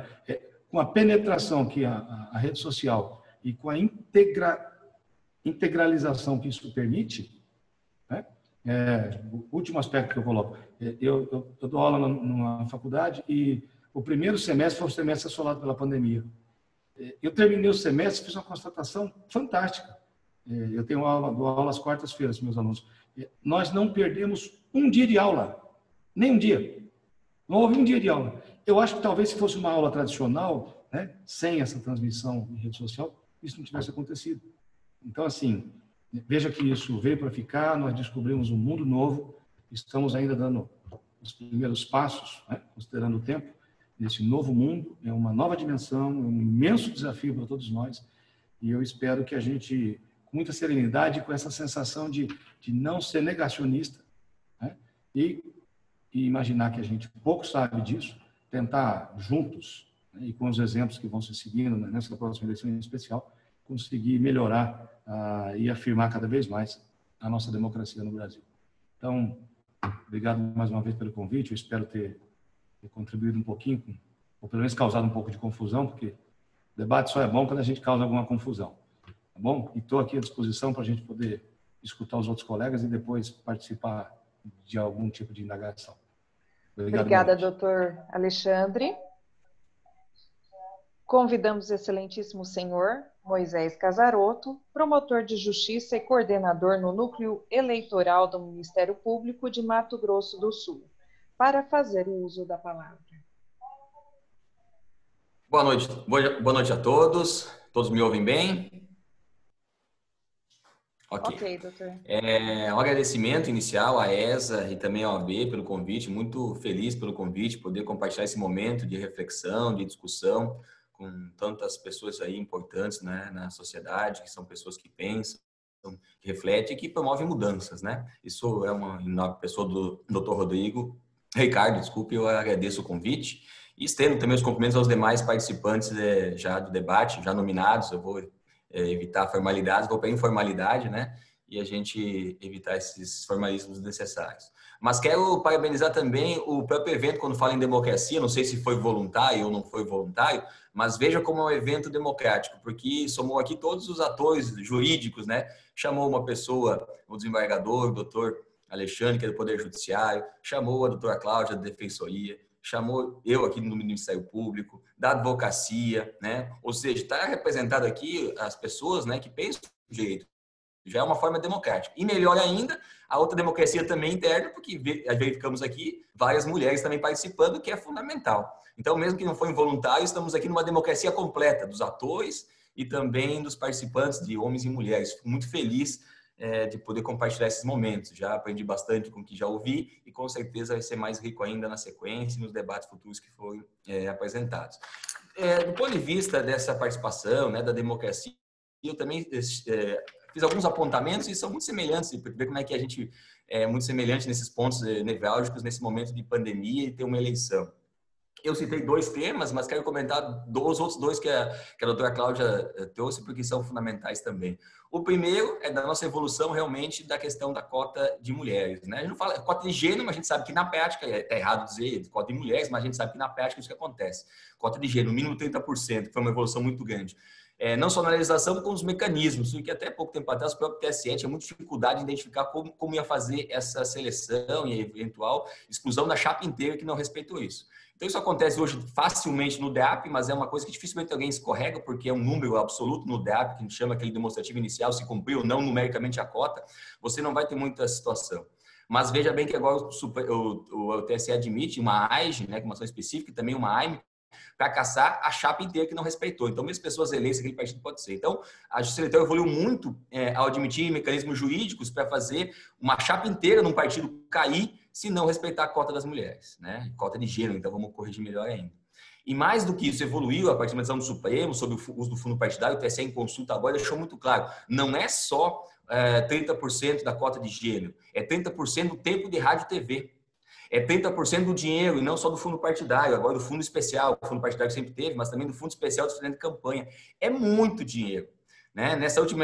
Com a penetração que a rede social e com a integralização que isso permite, né? O último aspecto que eu coloco, eu dou aula numa faculdade e o primeiro semestre foi um semestre assolado pela pandemia. Eu terminei o semestre e fiz uma constatação fantástica. Eu dou aula às quartas-feiras para meus alunos. Nós não perdemos um dia de aula, nem um dia. Não houve um dia de aula. Eu acho que talvez se fosse uma aula tradicional, né, sem essa transmissão em rede social, isso não tivesse acontecido. Então, assim, veja que isso veio para ficar, nós descobrimos um mundo novo, estamos ainda dando os primeiros passos, né, considerando o tempo, nesse novo mundo, é uma nova dimensão, é um imenso desafio para todos nós, e eu espero que a gente, com muita serenidade, com essa sensação de não ser negacionista, né, e imaginar que a gente pouco sabe disso, tentar juntos, né, e com os exemplos que vão se seguindo, né, nessa próxima eleição em especial, conseguir melhorar e afirmar cada vez mais a nossa democracia no Brasil. Então, obrigado mais uma vez pelo convite, eu espero ter contribuído um pouquinho, ou pelo menos causado um pouco de confusão, porque o debate só é bom quando a gente causa alguma confusão, tá bom? E estou aqui à disposição para a gente poder escutar os outros colegas e depois participar de algum tipo de indagação. Obrigada, doutor Alexandre. Convidamos o excelentíssimo senhor Moisés Casarotto, promotor de justiça e coordenador no Núcleo Eleitoral do Ministério Público de Mato Grosso do Sul, para fazer o uso da palavra. Boa noite a todos. Todos me ouvem bem? Ok, doutor. Um agradecimento inicial à ESA e também à OAB pelo convite, muito feliz pelo convite, poder compartilhar esse momento de reflexão, de discussão com tantas pessoas aí importantes, né, na sociedade, que são pessoas que pensam, que refletem e que promovem mudanças, né? Isso é uma pessoa do Dr. Ricardo, desculpe, eu agradeço o convite e estendo também os cumprimentos aos demais participantes já do debate, já nominados. Eu vou evitar formalidades, vou para informalidade, né? E a gente evitar esses formalismos necessários. Mas quero parabenizar também o próprio evento quando fala em democracia, não sei se foi voluntário ou não foi voluntário, mas veja como é um evento democrático, porque somou aqui todos os atores jurídicos, né? Chamou uma pessoa, o desembargador, o doutor Alexandre, que é do Poder Judiciário, chamou a doutora Cláudia da Defensoria, chamou eu aqui no Ministério Público, da advocacia, né? Ou seja, está representado aqui as pessoas, né, que pensam no direito, Já é uma forma democrática. E melhor ainda, a outra democracia também interna, porque verificamos aqui várias mulheres também participando, que é fundamental. Então, mesmo que não foi involuntário, estamos aqui numa democracia completa dos atores e também dos participantes, de homens e mulheres. Fico muito feliz de poder compartilhar esses momentos. Já aprendi bastante com o que já ouvi e com certeza vai ser mais rico ainda na sequência e nos debates futuros que forem apresentados. Do ponto de vista dessa participação, né, da democracia, eu também fiz alguns apontamentos e são muito semelhantes, para ver como é que a gente é muito semelhante nesses pontos nevrálgicos nesse momento de pandemia e ter uma eleição. Eu citei 2 temas, mas quero comentar os outros 2 que a doutora Cláudia trouxe, porque são fundamentais também. O primeiro é da nossa evolução realmente da questão da cota de mulheres. Né? A gente não fala cota de gênero, mas a gente sabe que na prática, é errado dizer cota de mulheres, mas a gente sabe que na prática isso que acontece. Cota de gênero, mínimo 30%, que foi uma evolução muito grande. Não só na legislação, como os mecanismos, que até pouco tempo atrás o próprio TSE tinha muita dificuldade em identificar como ia fazer essa seleção e eventual exclusão da chapa inteira que não respeitou isso. Então, isso acontece hoje facilmente no DEAP, mas é uma coisa que dificilmente alguém escorrega, porque é um número absoluto no DEAP, que a gente chama aquele demonstrativo inicial, se cumpriu ou não numericamente a cota, você não vai ter muita situação. Mas veja bem que agora o TSE admite uma AIGE, né, uma ação específica, e também uma AIME, para caçar a chapa inteira que não respeitou. Então, mesmo pessoas eleitas, aquele partido pode ser. Então, a Justiça Eleitoral evoluiu muito ao admitir mecanismos jurídicos para fazer uma chapa inteira num partido cair se não respeitar a cota das mulheres, né? Cota de gênero, então vamos corrigir melhor ainda. E mais do que isso, evoluiu a partir da decisão do Supremo sobre o uso do fundo partidário, o TSE em consulta agora deixou muito claro, não é só 30% da cota de gênero, é 30% do tempo de rádio e TV. É 30% do dinheiro, e não só do fundo partidário, agora do fundo especial, o fundo partidário sempre teve, mas também do fundo especial do estudante de campanha. É muito dinheiro. Né? Nessa que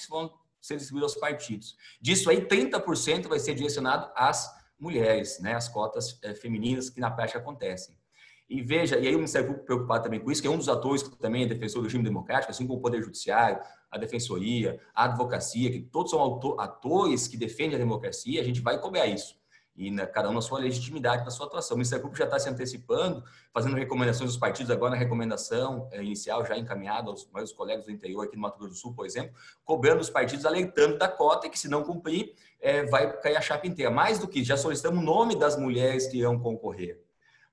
vão ser distribuídos aos partidos. Disso aí, 30% vai ser direcionado às mulheres, né? As cotas femininas que na prática acontecem. E veja, e aí o Ministério Público preocupado também com isso, que é um dos atores que também é defensor do regime democrático, assim como o Poder Judiciário, a Defensoria, a Advocacia, que todos são atores que defendem a democracia, a gente vai cobrar isso. E cada um na sua legitimidade, na sua atuação. O Ministério Público já está se antecipando, fazendo recomendações dos partidos, agora na recomendação inicial, já encaminhada aos maiores colegas do interior, aqui no Mato Grosso do Sul, por exemplo, cobrando os partidos, alertando da cota, e que se não cumprir, vai cair a chapa inteira. Mais do que isso, já solicitamos o nome das mulheres que irão concorrer.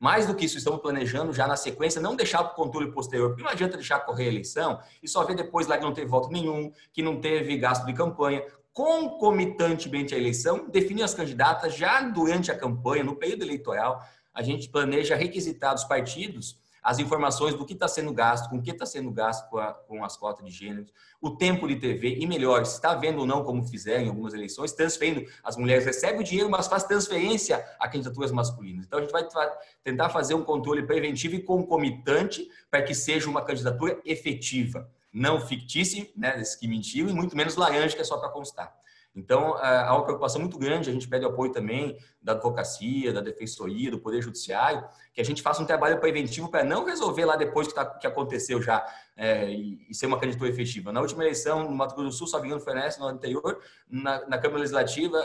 Mais do que isso, estamos planejando já na sequência não deixar para o controle posterior, porque não adianta deixar correr a eleição e só ver depois lá que não teve voto nenhum, que não teve gasto de campanha. Concomitantemente à eleição, definir as candidatas já durante a campanha, no período eleitoral, a gente planeja requisitar dos partidos as informações do que está sendo gasto, com o que está sendo gasto com as cotas de gênero, o tempo de TV e, melhor, se está vendo ou não, como fizeram em algumas eleições, transferindo. As mulheres recebem o dinheiro, mas faz transferência a candidaturas masculinas. Então, a gente vai tentar fazer um controle preventivo e concomitante para que seja uma candidatura efetiva, não fictícia, né, desse que mentiu, e muito menos laranja, que é só para constar. Então, há uma preocupação muito grande, a gente pede apoio também da advocacia, da defensoria, do Poder Judiciário, que a gente faça um trabalho preventivo para não resolver lá depois que aconteceu já e ser uma candidatura efetiva. Na última eleição, no Mato Grosso do Sul, só me engano, foi nessa, no anterior, na Câmara Legislativa,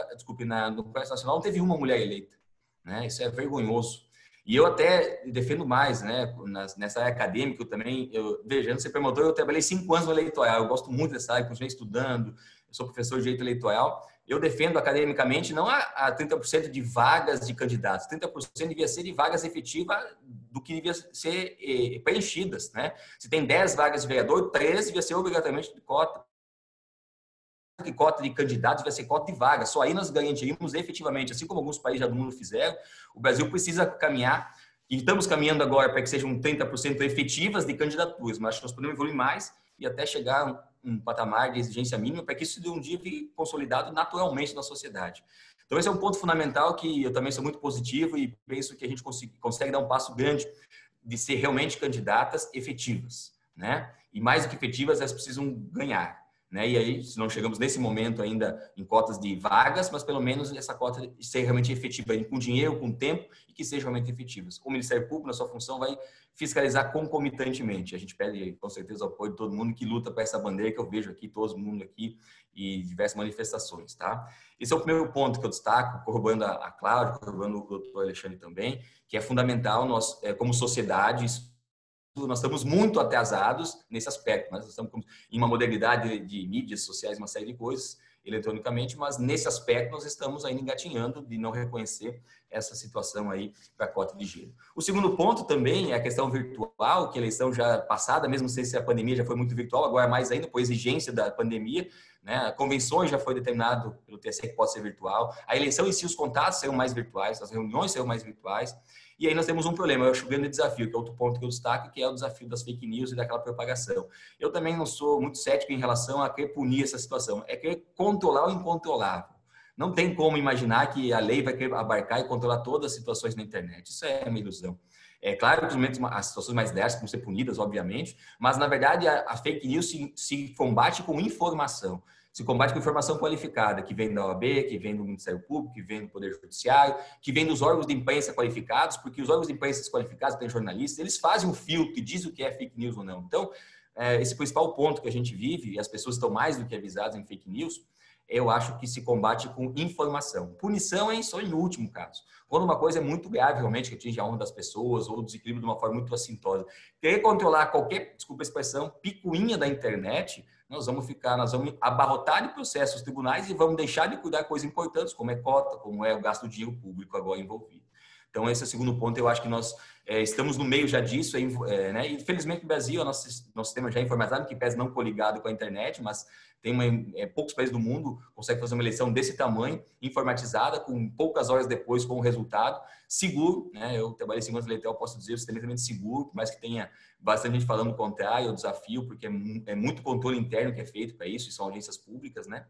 no Congresso Nacional, não teve uma mulher eleita. Né? Isso é vergonhoso. E eu até defendo mais, né? Nessa área acadêmica, eu também, veja, antes de ser promotor, eu trabalhei 5 anos no eleitoral, eu gosto muito dessa área, continuei estudando, eu sou professor de direito eleitoral, eu defendo academicamente não a 30% de vagas de candidatos, 30% devia ser de vagas efetivas do que devia ser preenchidas, né? Se tem 10 vagas de vereador, 13 devia ser obrigatoriamente de cota. Que cota de candidatos vai ser cota de vagas. Só aí nós garantimos efetivamente, assim como alguns países já do mundo fizeram, o Brasil precisa caminhar, e estamos caminhando agora para que sejam 30% efetivas de candidaturas, mas acho que nós podemos evoluir mais e até chegar a um patamar de exigência mínima para que isso de um dia fique consolidado naturalmente na sociedade. Então esse é um ponto fundamental que eu também sou muito positivo e penso que a gente consegue dar um passo grande de ser realmente candidatas efetivas, né? E mais do que efetivas, elas precisam ganhar. Né? E aí, se não chegamos nesse momento ainda em cotas de vagas, mas pelo menos essa cota ser realmente efetiva, com dinheiro, com tempo, e que sejam realmente efetivas. O Ministério Público, na sua função, vai fiscalizar concomitantemente. A gente pede, com certeza, o apoio de todo mundo que luta para essa bandeira que eu vejo aqui, todo mundo aqui, e diversas manifestações. Tá? Esse é o primeiro ponto que eu destaco, corroborando a Cláudia, corroborando o doutor Alexandre também, que é fundamental nós, como sociedade, nós estamos muito atrasados nesse aspecto. Nós estamos em uma modernidade de mídias sociais, uma série de coisas, eletronicamente, mas nesse aspecto nós estamos ainda engatinhando de não reconhecer essa situação aí para a cota de gênero. O segundo ponto também é a questão virtual, que a eleição já passada, mesmo sem ser a pandemia, já foi muito virtual, agora mais ainda por exigência da pandemia, né? Convenções já foi determinado pelo TSE que pode ser virtual, a eleição em si, os contatos serão mais virtuais, as reuniões serão mais virtuais, e aí nós temos um problema, eu acho o grande desafio, que é outro ponto que eu destaco, que é o desafio das fake news e daquela propagação. Eu também não sou muito cético em relação a querer punir essa situação, é querer controlar o incontrolável. Não tem como imaginar que a lei vai querer abarcar e controlar todas as situações na internet. Isso é uma ilusão. É claro que as situações mais drásticas vão ser punidas, obviamente, mas, na verdade, a fake news se combate com informação. Se combate com informação qualificada, que vem da OAB, que vem do Ministério Público, que vem do Poder Judiciário, que vem dos órgãos de imprensa qualificados, porque os órgãos de imprensa qualificados, tem jornalistas, eles fazem um filtro e dizem o que é fake news ou não. Então, esse principal ponto que a gente vive, e as pessoas estão mais do que avisadas em fake news, eu acho que se combate com informação. Punição é só em último caso. Quando uma coisa é muito grave, realmente, que atinge a honra das pessoas ou o desequilíbrio de uma forma muito assintosa. Querer controlar qualquer, desculpa a expressão, picuinha da internet, nós vamos abarrotar de processos os tribunais e vamos deixar de cuidar de coisas importantes, como é cota, como é o gasto do dinheiro público agora envolvido. Então, esse é o segundo ponto. Eu acho que nós estamos no meio já disso, né? E, felizmente, no Brasil, nosso sistema já é informatizado, que pese não coligado com a internet, mas tem poucos países do mundo conseguem fazer uma eleição desse tamanho, informatizada, com poucas horas depois com o resultado, seguro, né? Eu trabalhei em segurança eleitoral, posso dizer, extremamente seguro, por mais que tenha bastante gente falando o contrário, é o desafio, porque é muito controle interno que é feito para isso, e são agências públicas, né?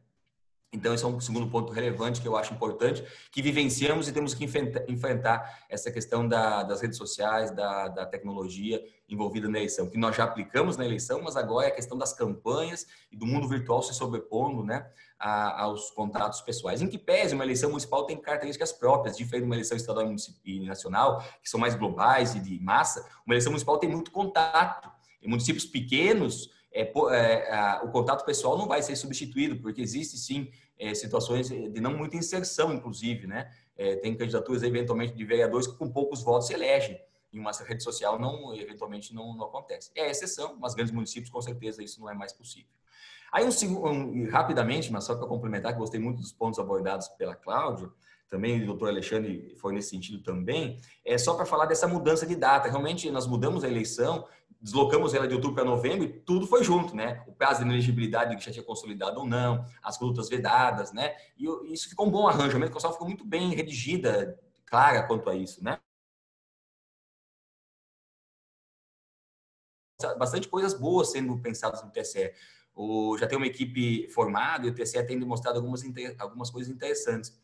Então, esse é um segundo ponto relevante que eu acho importante, que vivenciamos e temos que enfrentar essa questão das redes sociais, da tecnologia envolvida na eleição, que nós já aplicamos na eleição, mas agora é a questão das campanhas e do mundo virtual se sobrepondo, né, aos contatos pessoais. Em que pese, uma eleição municipal tem características próprias, diferente de uma eleição estadual e nacional, que são mais globais e de massa, uma eleição municipal tem muito contato. Em municípios pequenos, o contato pessoal não vai ser substituído, porque existe sim situações de não muita inserção, inclusive, né? Tem candidaturas eventualmente de vereadores que com poucos votos se elegem. Em uma rede social eventualmente não acontece. É exceção, mas grandes municípios com certeza isso não é mais possível. Aí rapidamente, mas só para complementar, que gostei muito dos pontos abordados pela Cláudia, também o doutor Alexandre foi nesse sentido também, só para falar dessa mudança de data. Realmente nós mudamos a eleição, deslocamos ela de outubro para novembro e tudo foi junto, né? O prazo de inelegibilidade que já tinha consolidado ou não, as condutas vedadas, né? E isso ficou um bom arranjamento, a constituição ficou muito bem redigida, clara quanto a isso, né? Bastante coisas boas sendo pensadas no TSE. Já tem uma equipe formada e o TSE tem demonstrado algumas coisas interessantes.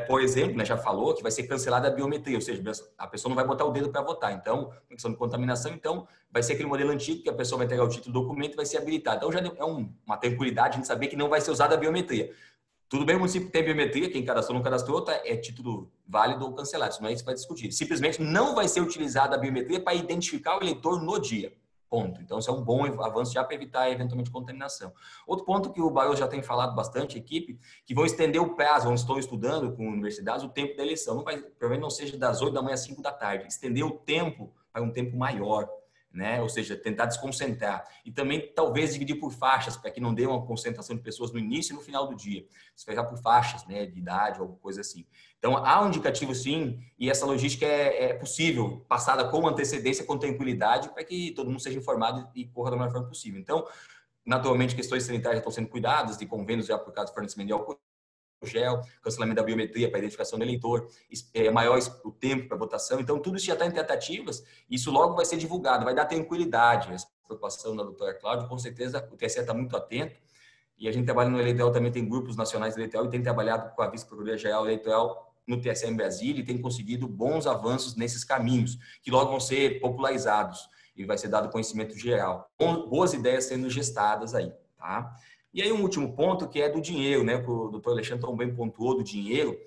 Por exemplo, né, já falou que vai ser cancelada a biometria, ou seja, a pessoa não vai botar o dedo para votar. Então, questão de contaminação, então, vai ser aquele modelo antigo que a pessoa vai entregar o título do documento e vai ser habilitada. Então, já é uma tranquilidade a gente saber que não vai ser usada a biometria. Tudo bem, o município tem biometria, quem cadastrou não cadastrou, é título válido ou cancelado. Isso não é isso que vai discutir. Simplesmente não vai ser utilizada a biometria para identificar o eleitor no dia. Ponto. Então, isso é um bom avanço já para evitar, eventualmente, contaminação. Outro ponto que o Baio já tem falado bastante, equipe, que vão estender o prazo, onde estão estudando com universidades, o tempo da eleição. Provavelmente não seja das 8 da manhã às 5 da tarde. Estender o tempo para um tempo maior, né? Ou seja, tentar desconcentrar. E também, talvez, dividir por faixas, para que não dê uma concentração de pessoas no início e no final do dia. Se fechar por faixas, né, de idade ou alguma coisa assim. Então, há um indicativo, sim, e essa logística é possível, passada com antecedência, com tranquilidade, para que todo mundo seja informado e corra da melhor forma possível. Então, naturalmente, questões sanitárias já estão sendo cuidadas, de convênios já por causa do fornecimento de álcool gel, cancelamento da biometria para identificação do eleitor, maior o tempo para votação. Então, tudo isso já está em tratativas, e isso logo vai ser divulgado, vai dar tranquilidade. Essa preocupação da doutora Cláudia, com certeza, o TSE está muito atento, e a gente trabalha no eleitoral, também tem grupos nacionais de eleitoral, e tem trabalhado com a Vice-Procuradoria-Geral Eleitoral no TSE em Brasília, e tem conseguido bons avanços nesses caminhos, que logo vão ser popularizados, e vai ser dado conhecimento geral. Boas ideias sendo gestadas aí, tá? E aí um último ponto, que é do dinheiro, né? O doutor Alexandre tão bem pontuou do dinheiro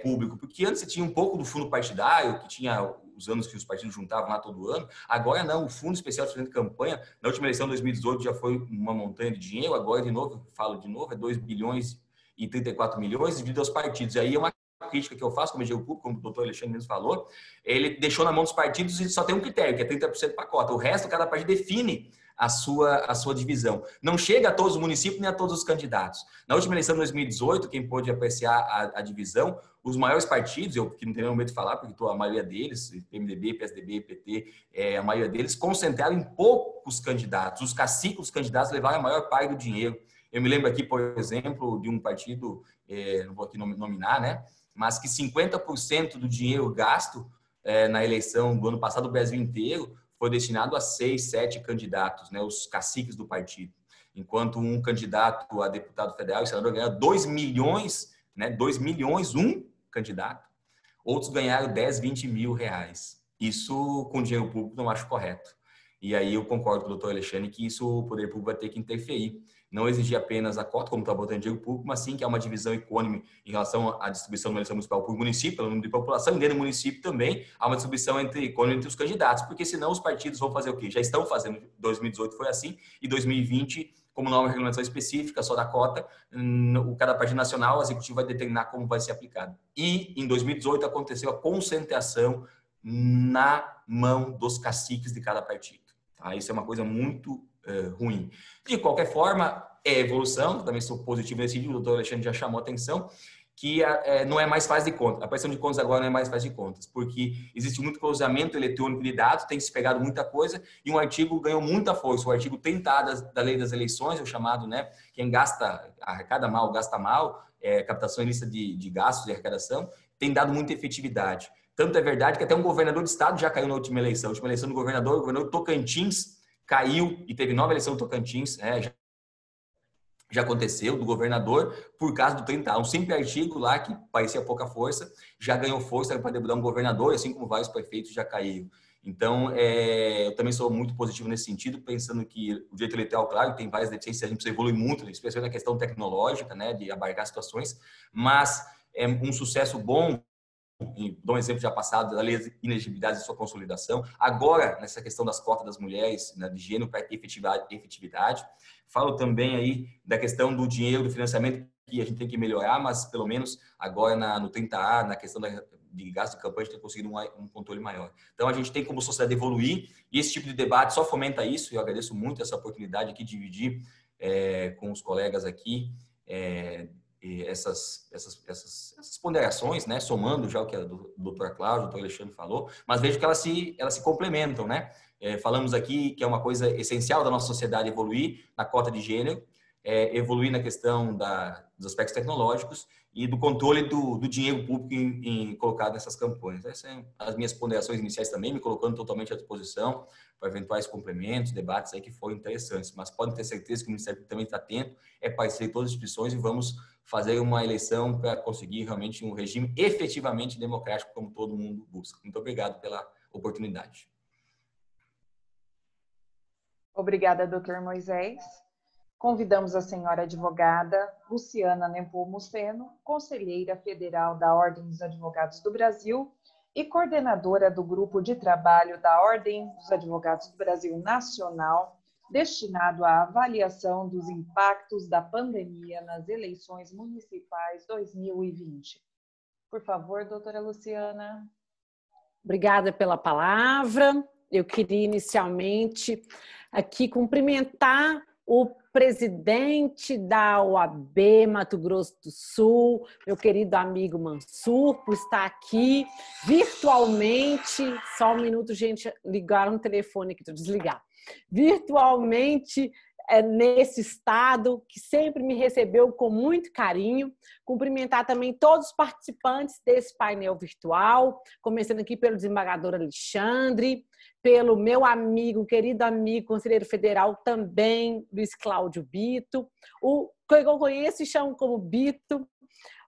público, porque antes você tinha um pouco do fundo partidário, que tinha os anos que os partidos juntavam lá todo ano, agora não, o Fundo Especial de Financiamento de Campanha, na última eleição de 2018 já foi uma montanha de dinheiro, agora de novo, é 2 bilhões e 34 milhões dividido aos partidos. Aí é uma crítica que eu faço como engenheiro público, como o doutor Alexandre mesmo falou, ele deixou na mão dos partidos e só tem um critério, que é 30% para a cota. O resto, cada partido define a sua divisão. Não chega a todos os municípios nem a todos os candidatos. Na última eleição de 2018, quem pôde apreciar a divisão, os maiores partidos, eu que não tenho medo de falar, porque a maioria deles, PMDB, PSDB, PT, a maioria deles, concentraram em poucos candidatos. Os caciques dos candidatos levaram a maior parte do dinheiro. Eu me lembro aqui, por exemplo, de um partido, não vou aqui nominar, né? Mas que 50% do dinheiro gasto na eleição do ano passado, do Brasil inteiro, foi destinado a 6, 7 candidatos, né, os caciques do partido. Enquanto um candidato a deputado federal e senador ganhou 2 milhões, né, 2 milhões, um candidato. Outros ganharam 10, 20 mil reais. Isso, com dinheiro público, não acho correto. E aí eu concordo com o doutor Alexandre que isso o poder público vai ter que interferir. Não exigir apenas a cota, como está botando dinheiro público, mas sim que há uma divisão econômica em relação à distribuição de uma eleição municipal por município, pelo número de população, e dentro do município também há uma distribuição econômica entre os candidatos, porque senão os partidos vão fazer o quê? Já estão fazendo, 2018 foi assim, e 2020, como não há uma regulamentação específica só da cota, cada partido nacional, o executivo vai determinar como vai ser aplicado. E em 2018 aconteceu a concentração na mão dos caciques de cada partido. Tá? Isso é uma coisa muito ruim. De qualquer forma, é evolução, também sou positivo nesse sentido, o doutor Alexandre já chamou a atenção, que não é mais fase de contas. A prestação de contas agora não é mais fase de contas, porque existe muito cruzamento eletrônico de dados, tem se pegado muita coisa, e um artigo ganhou muita força. O artigo 30A da Lei das Eleições, o chamado, né, quem arrecada mal, gasta mal, captação ilícita de gastos e arrecadação, tem dado muita efetividade. Tanto é verdade que até um governador de estado já caiu na última eleição. A última eleição do governador, o governador Tocantins caiu e teve nova eleição do Tocantins, já aconteceu, do governador, por causa do 30A. Um simples artigo lá que parecia pouca força, já ganhou força para derrubar um governador, assim como vários prefeitos já caíram. Então, eu também sou muito positivo nesse sentido, pensando que o direito eleitoral, claro, tem várias deficiências, a gente precisa evoluir muito, especialmente na questão tecnológica, né, de abarcar situações, mas é um sucesso bom. Dou um exemplo já passado da lei de inegibilidade e sua consolidação. Agora, nessa questão das cotas das mulheres, né, de gênero para efetividade. Falo também aí da questão do dinheiro, do financiamento, que a gente tem que melhorar, mas pelo menos agora no 30A, na questão de gasto de campanha, a gente tem conseguido um controle maior. Então, a gente tem como sociedade evoluir e esse tipo de debate só fomenta isso. Eu agradeço muito essa oportunidade aqui de dividir com os colegas aqui essas ponderações, né, somando já o que a doutora Cláudia, o doutor Alexandre falou, mas vejo que elas se complementam, né? Falamos aqui que é uma coisa essencial da nossa sociedade evoluir na cota de gênero, evoluir na questão dos aspectos tecnológicos e do controle do dinheiro público colocado nessas campanhas. Essas são as minhas ponderações iniciais também, me colocando totalmente à disposição para eventuais complementos, debates aí que foram interessantes, mas podem ter certeza que o Ministério também está atento, parceiro de todas as instituições e vamos fazer uma eleição para conseguir realmente um regime efetivamente democrático, como todo mundo busca. Muito obrigado pela oportunidade. Obrigada, doutor Moisés. Convidamos a senhora advogada Luciana Nepomuceno, conselheira federal da Ordem dos Advogados do Brasil e coordenadora do Grupo de Trabalho da Ordem dos Advogados do Brasil Nacional, destinado à avaliação dos impactos da pandemia nas eleições municipais 2020. Por favor, doutora Luciana. Obrigada pela palavra. Eu queria inicialmente aqui cumprimentar o presidente da OAB Mato Grosso do Sul, meu querido amigo Mansur, por estar aqui virtualmente. Só um minuto, gente, ligaram o telefone aqui, estou desligado. Virtualmente nesse estado, que sempre me recebeu com muito carinho. Cumprimentar também todos os participantes desse painel virtual, começando aqui pelo desembargador Alexandre, pelo meu amigo, querido amigo, conselheiro federal também, Luiz Cláudio Bito, o que eu conheço e chamo como Bito,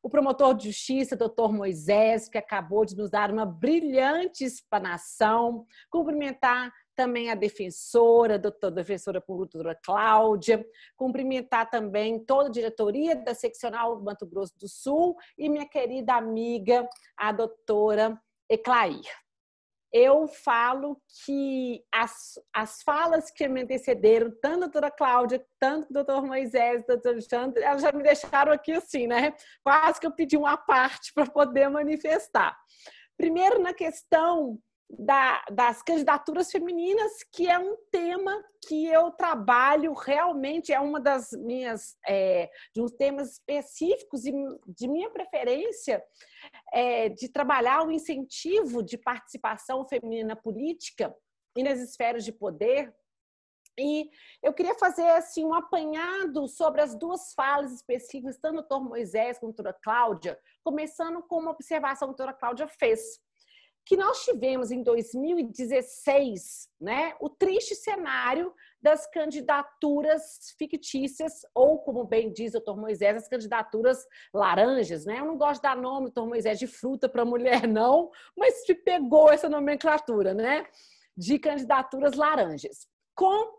o promotor de justiça, doutor Moisés, que acabou de nos dar uma brilhante explanação. Cumprimentar também a defensora, defensora pública, doutora Cláudia, cumprimentar também toda a diretoria da seccional do Mato Grosso do Sul e minha querida amiga, a doutora Eclair. eu falo que as falas que me antecederam, tanto a doutora Cláudia, tanto o doutor Moisés, o doutor Alexandre, elas já me deixaram aqui assim, né? Quase que eu pedi uma parte para poder manifestar. Primeiro, na questão das candidaturas femininas, que é um tema que eu trabalho realmente, é uma das minhas, de uns temas específicos e de minha preferência, de trabalhar o incentivo de participação feminina política e nas esferas de poder. E eu queria fazer assim, um apanhado sobre as duas falas específicas, tanto do doutor Moisés quanto da doutora Cláudia, começando com uma observação que a doutora Cláudia fez, que nós tivemos em 2016, né, o triste cenário das candidaturas fictícias, ou, como bem diz o doutor Moisés, as candidaturas laranjas, né? Eu não gosto de dar nome, doutor Moisés, de fruta para mulher, não, mas se pegou essa nomenclatura, né? De candidaturas laranjas, com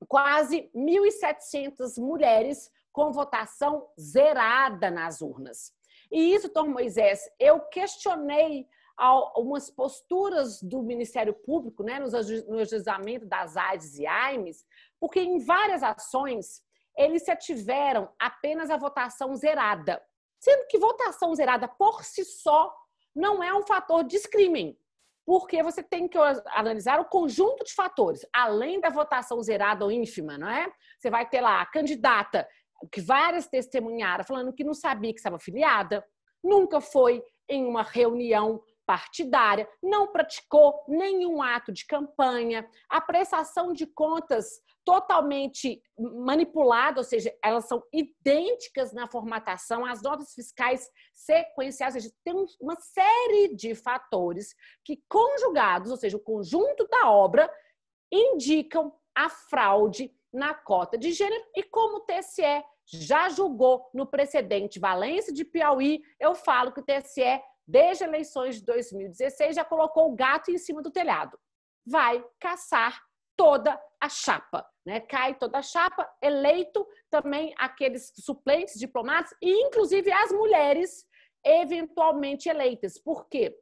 quase 1.700 mulheres com votação zerada nas urnas. E isso, doutor Moisés, eu questionei algumas posturas do Ministério Público, né, no ajuizamento das AIDS e AIMES, porque em várias ações eles se ativeram apenas a votação zerada, sendo que votação zerada por si só não é um fator de discrimen, porque você tem que analisar o conjunto de fatores, além da votação zerada ou ínfima, não é? Você vai ter lá a candidata, que várias testemunharam, falando que não sabia que estava filiada, nunca foi em uma reunião partidária, não praticou nenhum ato de campanha, a prestação de contas totalmente manipulada, ou seja, elas são idênticas na formatação, as notas fiscais sequenciais, ou seja, tem uma série de fatores que, conjugados, ou seja, o conjunto da obra, indicam a fraude na cota de gênero. E como o TSE já julgou no precedente Valência de Piauí, eu falo que o TSE, desde as eleições de 2016, já colocou o gato em cima do telhado. Vai caçar toda a chapa, né? Cai toda a chapa, eleito também aqueles suplentes diplomatas e, inclusive, as mulheres eventualmente eleitas. Por quê?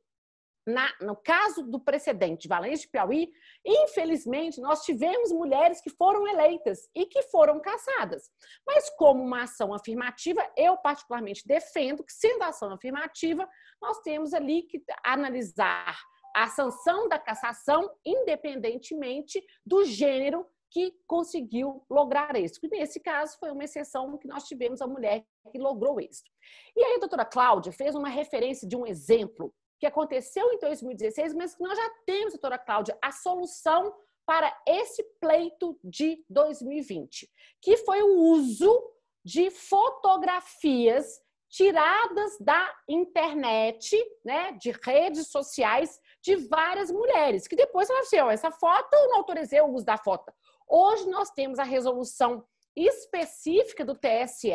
No caso do precedente Valência de Piauí, infelizmente, nós tivemos mulheres que foram eleitas e que foram cassadas. Mas como uma ação afirmativa, eu particularmente defendo que, sendo ação afirmativa, nós temos ali que analisar a sanção da cassação independentemente do gênero que conseguiu lograr êxito. E nesse caso, foi uma exceção que nós tivemos a mulher que logrou êxito. E aí a doutora Cláudia fez uma referência de um exemplo que aconteceu em 2016, mas que nós já temos, doutora Cláudia, a solução para esse pleito de 2020, que foi o uso de fotografias tiradas da internet, né, de redes sociais, de várias mulheres, que depois falaram assim, essa foto eu não autorizei o uso da foto. Hoje nós temos a resolução específica do TSE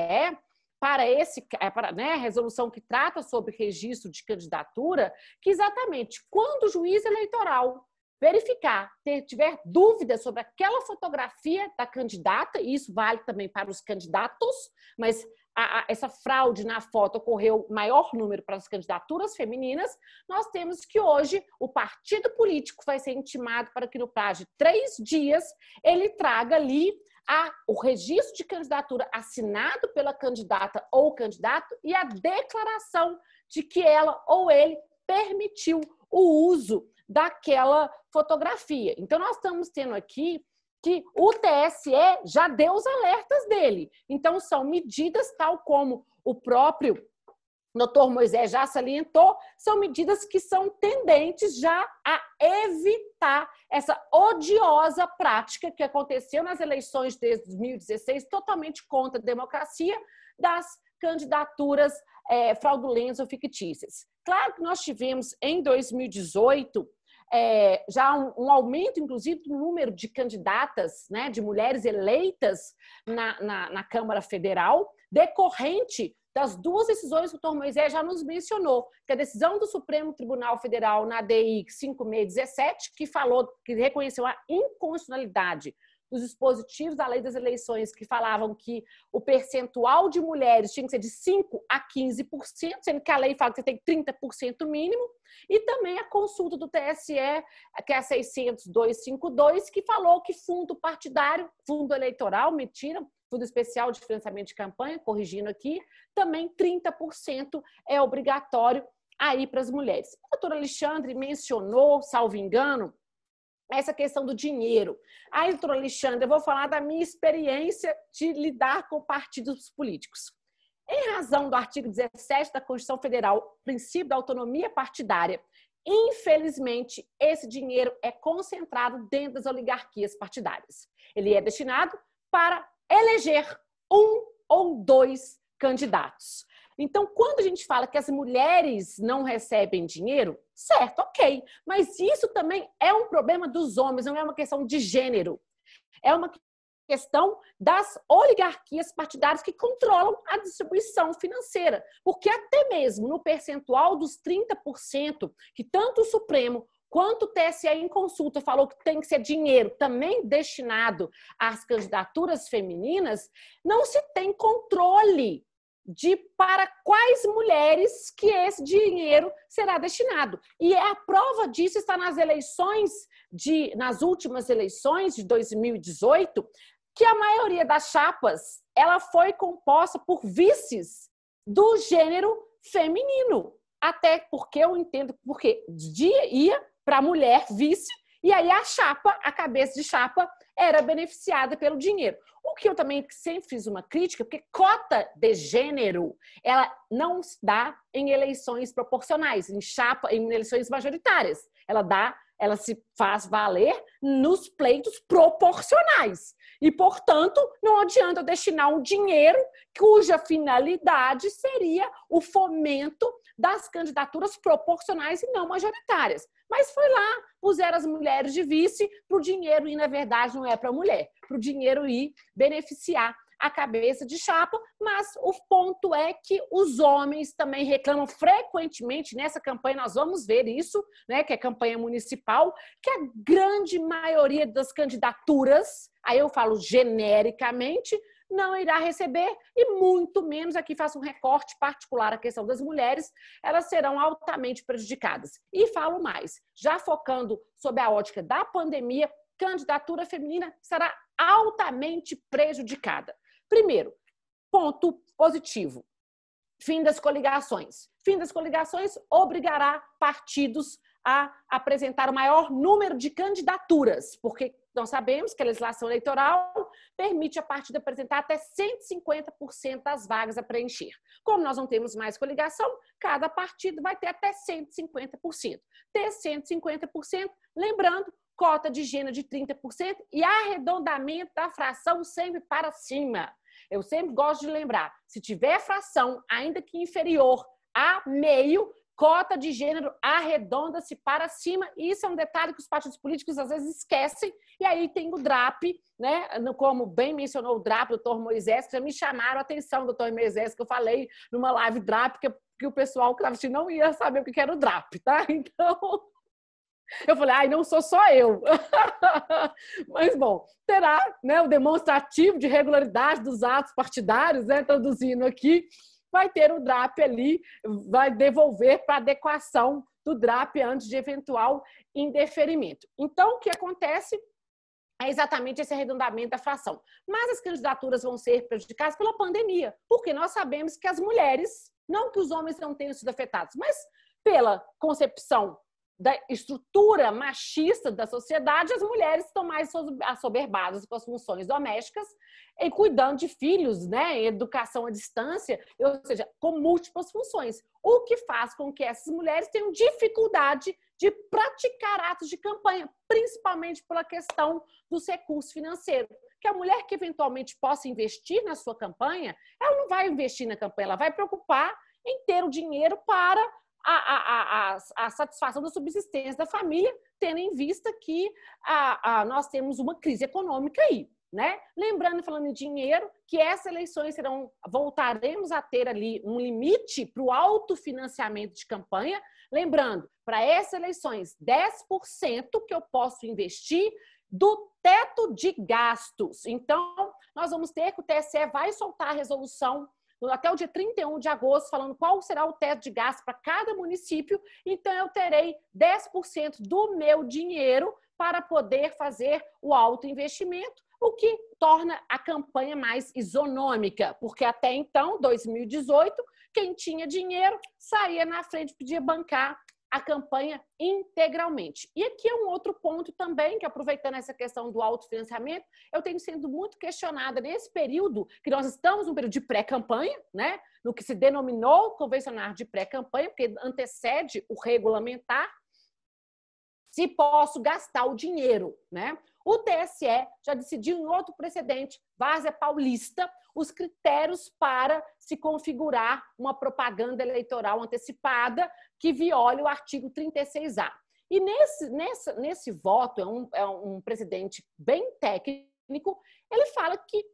para a resolução que trata sobre registro de candidatura, que exatamente quando o juiz eleitoral verificar, tiver dúvida sobre aquela fotografia da candidata, e isso vale também para os candidatos, mas essa fraude na foto ocorreu maior número para as candidaturas femininas, nós temos que hoje o partido político vai ser intimado para que no prazo de 3 dias ele traga ali o registro de candidatura assinado pela candidata ou candidato e a declaração de que ela ou ele permitiu o uso daquela fotografia. Então, nós estamos tendo aqui que o TSE já deu os alertas dele. Então, são medidas, tal como o próprio doutor Moisés já salientou, são medidas que são tendentes já a evitar essa odiosa prática que aconteceu nas eleições de 2016, totalmente contra a democracia, das candidaturas fraudulentas ou fictícias. Claro que nós tivemos, em 2018, já um aumento, inclusive, do número de candidatas, né, de mulheres eleitas na Câmara Federal, decorrente das duas decisões que o doutor Moisés já nos mencionou, que a decisão do Supremo Tribunal Federal na DI 5617, que reconheceu a inconstitucionalidade dos dispositivos da lei das eleições que falavam que o percentual de mulheres tinha que ser de 5% a 15%, sendo que a lei fala que você tem 30% mínimo, e também a consulta do TSE, que é a 600.252, que falou que fundo partidário, fundo eleitoral, fundo especial de financiamento de campanha, corrigindo aqui, também 30% é obrigatório aí para as mulheres. O doutor Alexandre mencionou, salvo engano, essa questão do dinheiro. Aí, doutor Alexandre, eu vou falar da minha experiência de lidar com partidos políticos. Em razão do artigo 17 da Constituição Federal, princípio da autonomia partidária, infelizmente, esse dinheiro é concentrado dentro das oligarquias partidárias. Ele é destinado para eleger 1 ou 2 candidatos. Então, quando a gente fala que as mulheres não recebem dinheiro, certo, ok. Mas isso também é um problema dos homens, não é uma questão de gênero. É uma questão das oligarquias partidárias que controlam a distribuição financeira. Porque até mesmo no percentual dos 30%, que tanto o Supremo quanto o TSE em consulta falou que tem que ser dinheiro também destinado às candidaturas femininas, não se tem controle de para quais mulheres que esse dinheiro será destinado. E a prova disso está nas nas últimas eleições de 2018, que a maioria das chapas ela foi composta por vices do gênero feminino. Até porque eu entendo porque ia para a mulher vice, e aí a cabeça de chapa, era beneficiada pelo dinheiro. O que eu também sempre fiz uma crítica, porque cota de gênero, ela não se dá em eleições proporcionais, em eleições majoritárias. Ela se faz valer nos pleitos proporcionais. E, portanto, não adianta eu destinar um dinheiro cuja finalidade seria o fomento das candidaturas proporcionais e não majoritárias. Mas foi lá, puseram as mulheres de vice para o dinheiro ir, na verdade, não é para a mulher, para o dinheiro ir beneficiar a cabeça de chapa, mas o ponto é que os homens também reclamam frequentemente, nessa campanha nós vamos ver isso, né, que é campanha municipal, que a grande maioria das candidaturas, aí eu falo genericamente, não irá receber e muito menos, aqui faço um recorte particular à questão das mulheres, elas serão altamente prejudicadas. E falo mais, já focando sob a ótica da pandemia, candidatura feminina será altamente prejudicada. Primeiro, ponto positivo, fim das coligações. Fim das coligações obrigará partidos a apresentar o maior número de candidaturas, porque nós sabemos que a legislação eleitoral permite a partido apresentar até 150% das vagas a preencher. Como nós não temos mais coligação, cada partido vai ter até 150%. Ter 150%, lembrando, cota de gênero de 30% e arredondamento da fração sempre para cima. Eu sempre gosto de lembrar, se tiver fração, ainda que inferior a meio, cota de gênero arredonda-se para cima. E isso é um detalhe que os partidos políticos às vezes esquecem. E aí tem o DRAP, né? Como bem mencionou o DRAP, o doutor Moisés, que já me chamaram a atenção, doutor Moisés, que eu falei numa live DRAP, que o pessoal que estava assistindo não ia saber o que era o DRAP, tá? Então, eu falei, não sou só eu. Mas, bom, terá, né, o demonstrativo de regularidade dos atos partidários, né, traduzindo aqui, vai ter o DRAP ali, vai devolver para adequação do DRAP antes de eventual indeferimento. Então, o que acontece é exatamente esse arredondamento da fração. Mas as candidaturas vão ser prejudicadas pela pandemia, porque nós sabemos que as mulheres, não que os homens não tenham sido afetados, mas pela concepção da estrutura machista da sociedade, as mulheres estão mais assoberbadas com as funções domésticas e cuidando de filhos, né, educação à distância, ou seja, com múltiplas funções, o que faz com que essas mulheres tenham dificuldade de praticar atos de campanha, principalmente pela questão dos recursos financeiros. Que a mulher que eventualmente possa investir na sua campanha, ela não vai investir na campanha, ela vai preocupar em ter o dinheiro para a satisfação da subsistência da família, tendo em vista que nós temos uma crise econômica aí, né? Lembrando, falando em dinheiro, que essas eleições voltaremos a ter ali um limite para o autofinanciamento de campanha. Lembrando, para essas eleições, 10% que eu posso investir do teto de gastos. Então, nós vamos ter que o TSE vai soltar a resolução até o dia 31 de agosto, falando qual será o teto de gastos para cada município. Então, eu terei 10% do meu dinheiro para poder fazer o autoinvestimento, o que torna a campanha mais isonômica, porque até então, 2018, quem tinha dinheiro saía na frente, podia bancar a campanha integralmente. E aqui é um outro ponto também, que aproveitando essa questão do autofinanciamento, eu tenho sido muito questionada nesse período, que nós estamos num período de pré-campanha, né? No que se denominou convencionar de pré-campanha, porque antecede o regulamentar, se posso gastar o dinheiro, né? O TSE já decidiu em outro precedente, Várzea Paulista, os critérios para se configurar uma propaganda eleitoral antecipada que viole o artigo 36A. E nesse voto, é um presidente bem técnico, ele fala que,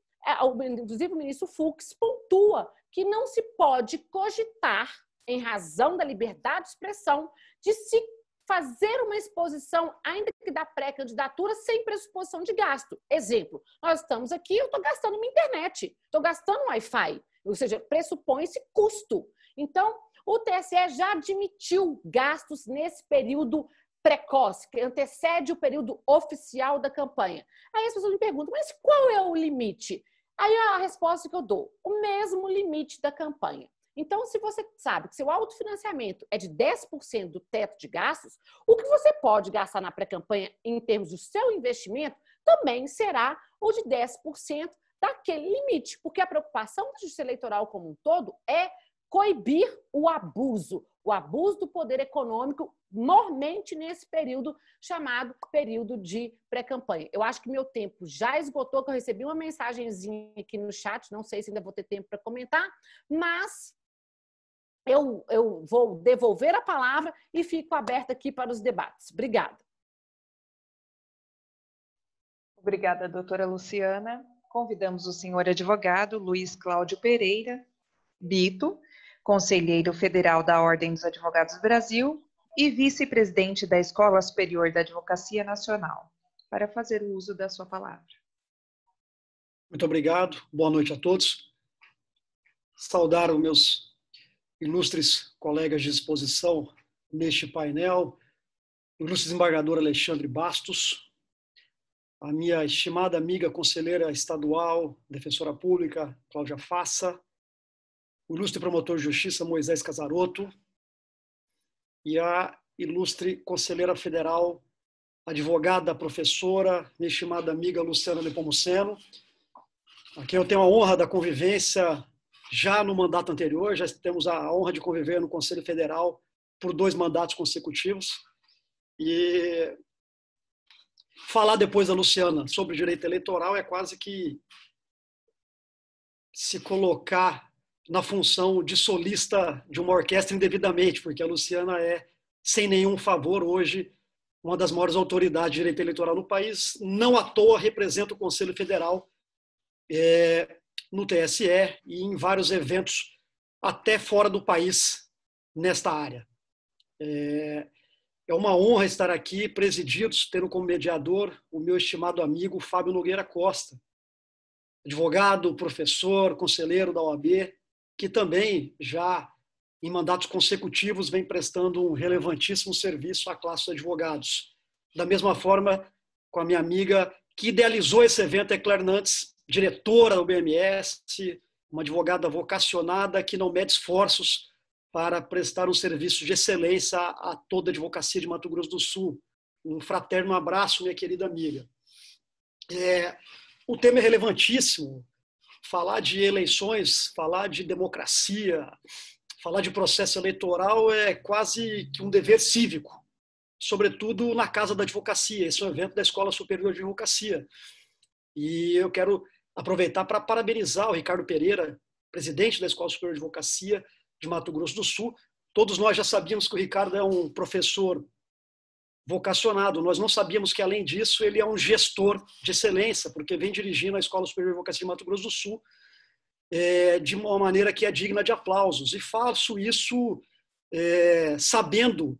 inclusive o ministro Fux pontua que não se pode cogitar, em razão da liberdade de expressão, de se fazer uma exposição, ainda que da pré-candidatura, sem pressuposição de gasto. Exemplo, nós estamos aqui, eu estou gastando minha internet, estou gastando Wi-Fi, ou seja, pressupõe-se custo. Então, o TSE já admitiu gastos nesse período precoce, que antecede o período oficial da campanha. Aí as pessoas me perguntam, mas qual é o limite? Aí a resposta que eu dou, o mesmo limite da campanha. Então, se você sabe que seu autofinanciamento é de 10% do teto de gastos, o que você pode gastar na pré-campanha em termos do seu investimento também será o de 10% daquele limite, porque a preocupação da Justiça Eleitoral como um todo é coibir o abuso do poder econômico, normalmente nesse período chamado período de pré-campanha. Eu acho que meu tempo já esgotou, que eu recebi uma mensagenzinha aqui no chat, não sei se ainda vou ter tempo para comentar, mas eu vou devolver a palavra e fico aberta aqui para os debates. Obrigada. Obrigada, doutora Luciana. Convidamos o senhor advogado Luiz Cláudio Pereira Bito, conselheiro federal da Ordem dos Advogados do Brasil e vice-presidente da Escola Superior da Advocacia Nacional, para fazer o uso da sua palavra. Muito obrigado. Boa noite a todos. Saudar os meus ilustres colegas de exposição neste painel, o ilustre desembargador Alexandre Bastos, a minha estimada amiga conselheira estadual, defensora pública, Cláudia Fassa, o ilustre promotor de justiça, Moisés Casarotto, e a ilustre conselheira federal, advogada, professora, minha estimada amiga Luciana Nepomuceno, a quem eu tenho a honra da convivência já no mandato anterior, já temos a honra de conviver no Conselho Federal por 2 mandatos consecutivos. E falar depois da Luciana sobre direito eleitoral é quase que se colocar na função de solista de uma orquestra indevidamente, porque a Luciana é, sem nenhum favor, hoje, uma das maiores autoridades de direito eleitoral no país. Não à toa representa o Conselho Federal no TSE e em vários eventos até fora do país nesta área. É uma honra estar aqui, presididos, tendo como mediador o meu estimado amigo Fábio Nogueira Costa, advogado, professor, conselheiro da OAB, que também já em mandatos consecutivos vem prestando um relevantíssimo serviço à classe dos advogados. Da mesma forma, com a minha amiga que idealizou esse evento, Claire Nantes, diretora do BMS, uma advogada vocacionada que não mede esforços para prestar um serviço de excelência a toda a advocacia de Mato Grosso do Sul. Um fraterno abraço, minha querida amiga. O tema é relevantíssimo. Falar de eleições, falar de democracia, falar de processo eleitoral é quase que um dever cívico, sobretudo na Casa da Advocacia. Esse é um evento da Escola Superior de Advocacia. E eu quero aproveitar para parabenizar o Ricardo Pereira, presidente da Escola Superior de Advocacia de Mato Grosso do Sul. Todos nós já sabíamos que o Ricardo é um professor vocacionado. Nós não sabíamos que, além disso, ele é um gestor de excelência, porque vem dirigindo a Escola Superior de Advocacia de Mato Grosso do Sul de uma maneira que é digna de aplausos. E faço isso sabendo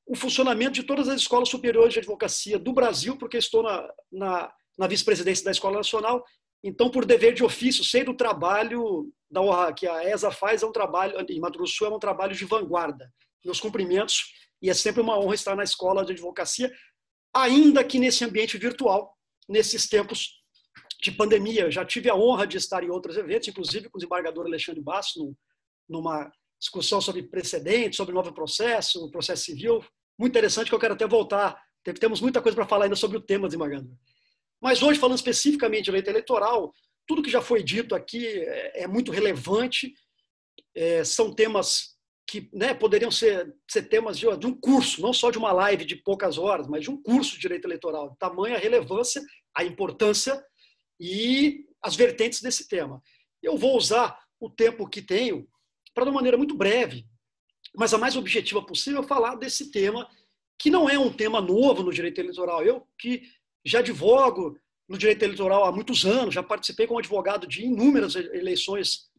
o funcionamento de todas as escolas superiores de advocacia do Brasil, porque estou na vice-presidência da Escola Nacional. Então, por dever de ofício, sei do trabalho que a ESA faz, em Mato Grosso do Sul, é um trabalho de vanguarda. Meus cumprimentos, e é sempre uma honra estar na Escola de Advocacia, ainda que nesse ambiente virtual, nesses tempos de pandemia. Eu já tive a honra de estar em outros eventos, inclusive com o desembargador Alexandre Basso, numa discussão sobre precedentes, sobre novo processo, o processo civil. Muito interessante, que eu quero até voltar. Temos muita coisa para falar ainda sobre o tema, desembargador. Mas hoje, falando especificamente de direito eleitoral, tudo que já foi dito aqui é muito relevante. São temas que, né, poderiam ser temas de um curso, não só de uma live de poucas horas, mas de um curso de direito eleitoral. Tamanha a relevância, a importância e as vertentes desse tema. Eu vou usar o tempo que tenho para, de uma maneira muito breve, mas a mais objetiva possível, falar desse tema, que não é um tema novo no direito eleitoral. Eu que já advogo no direito eleitoral há muitos anos, já participei como advogado de inúmeras eleições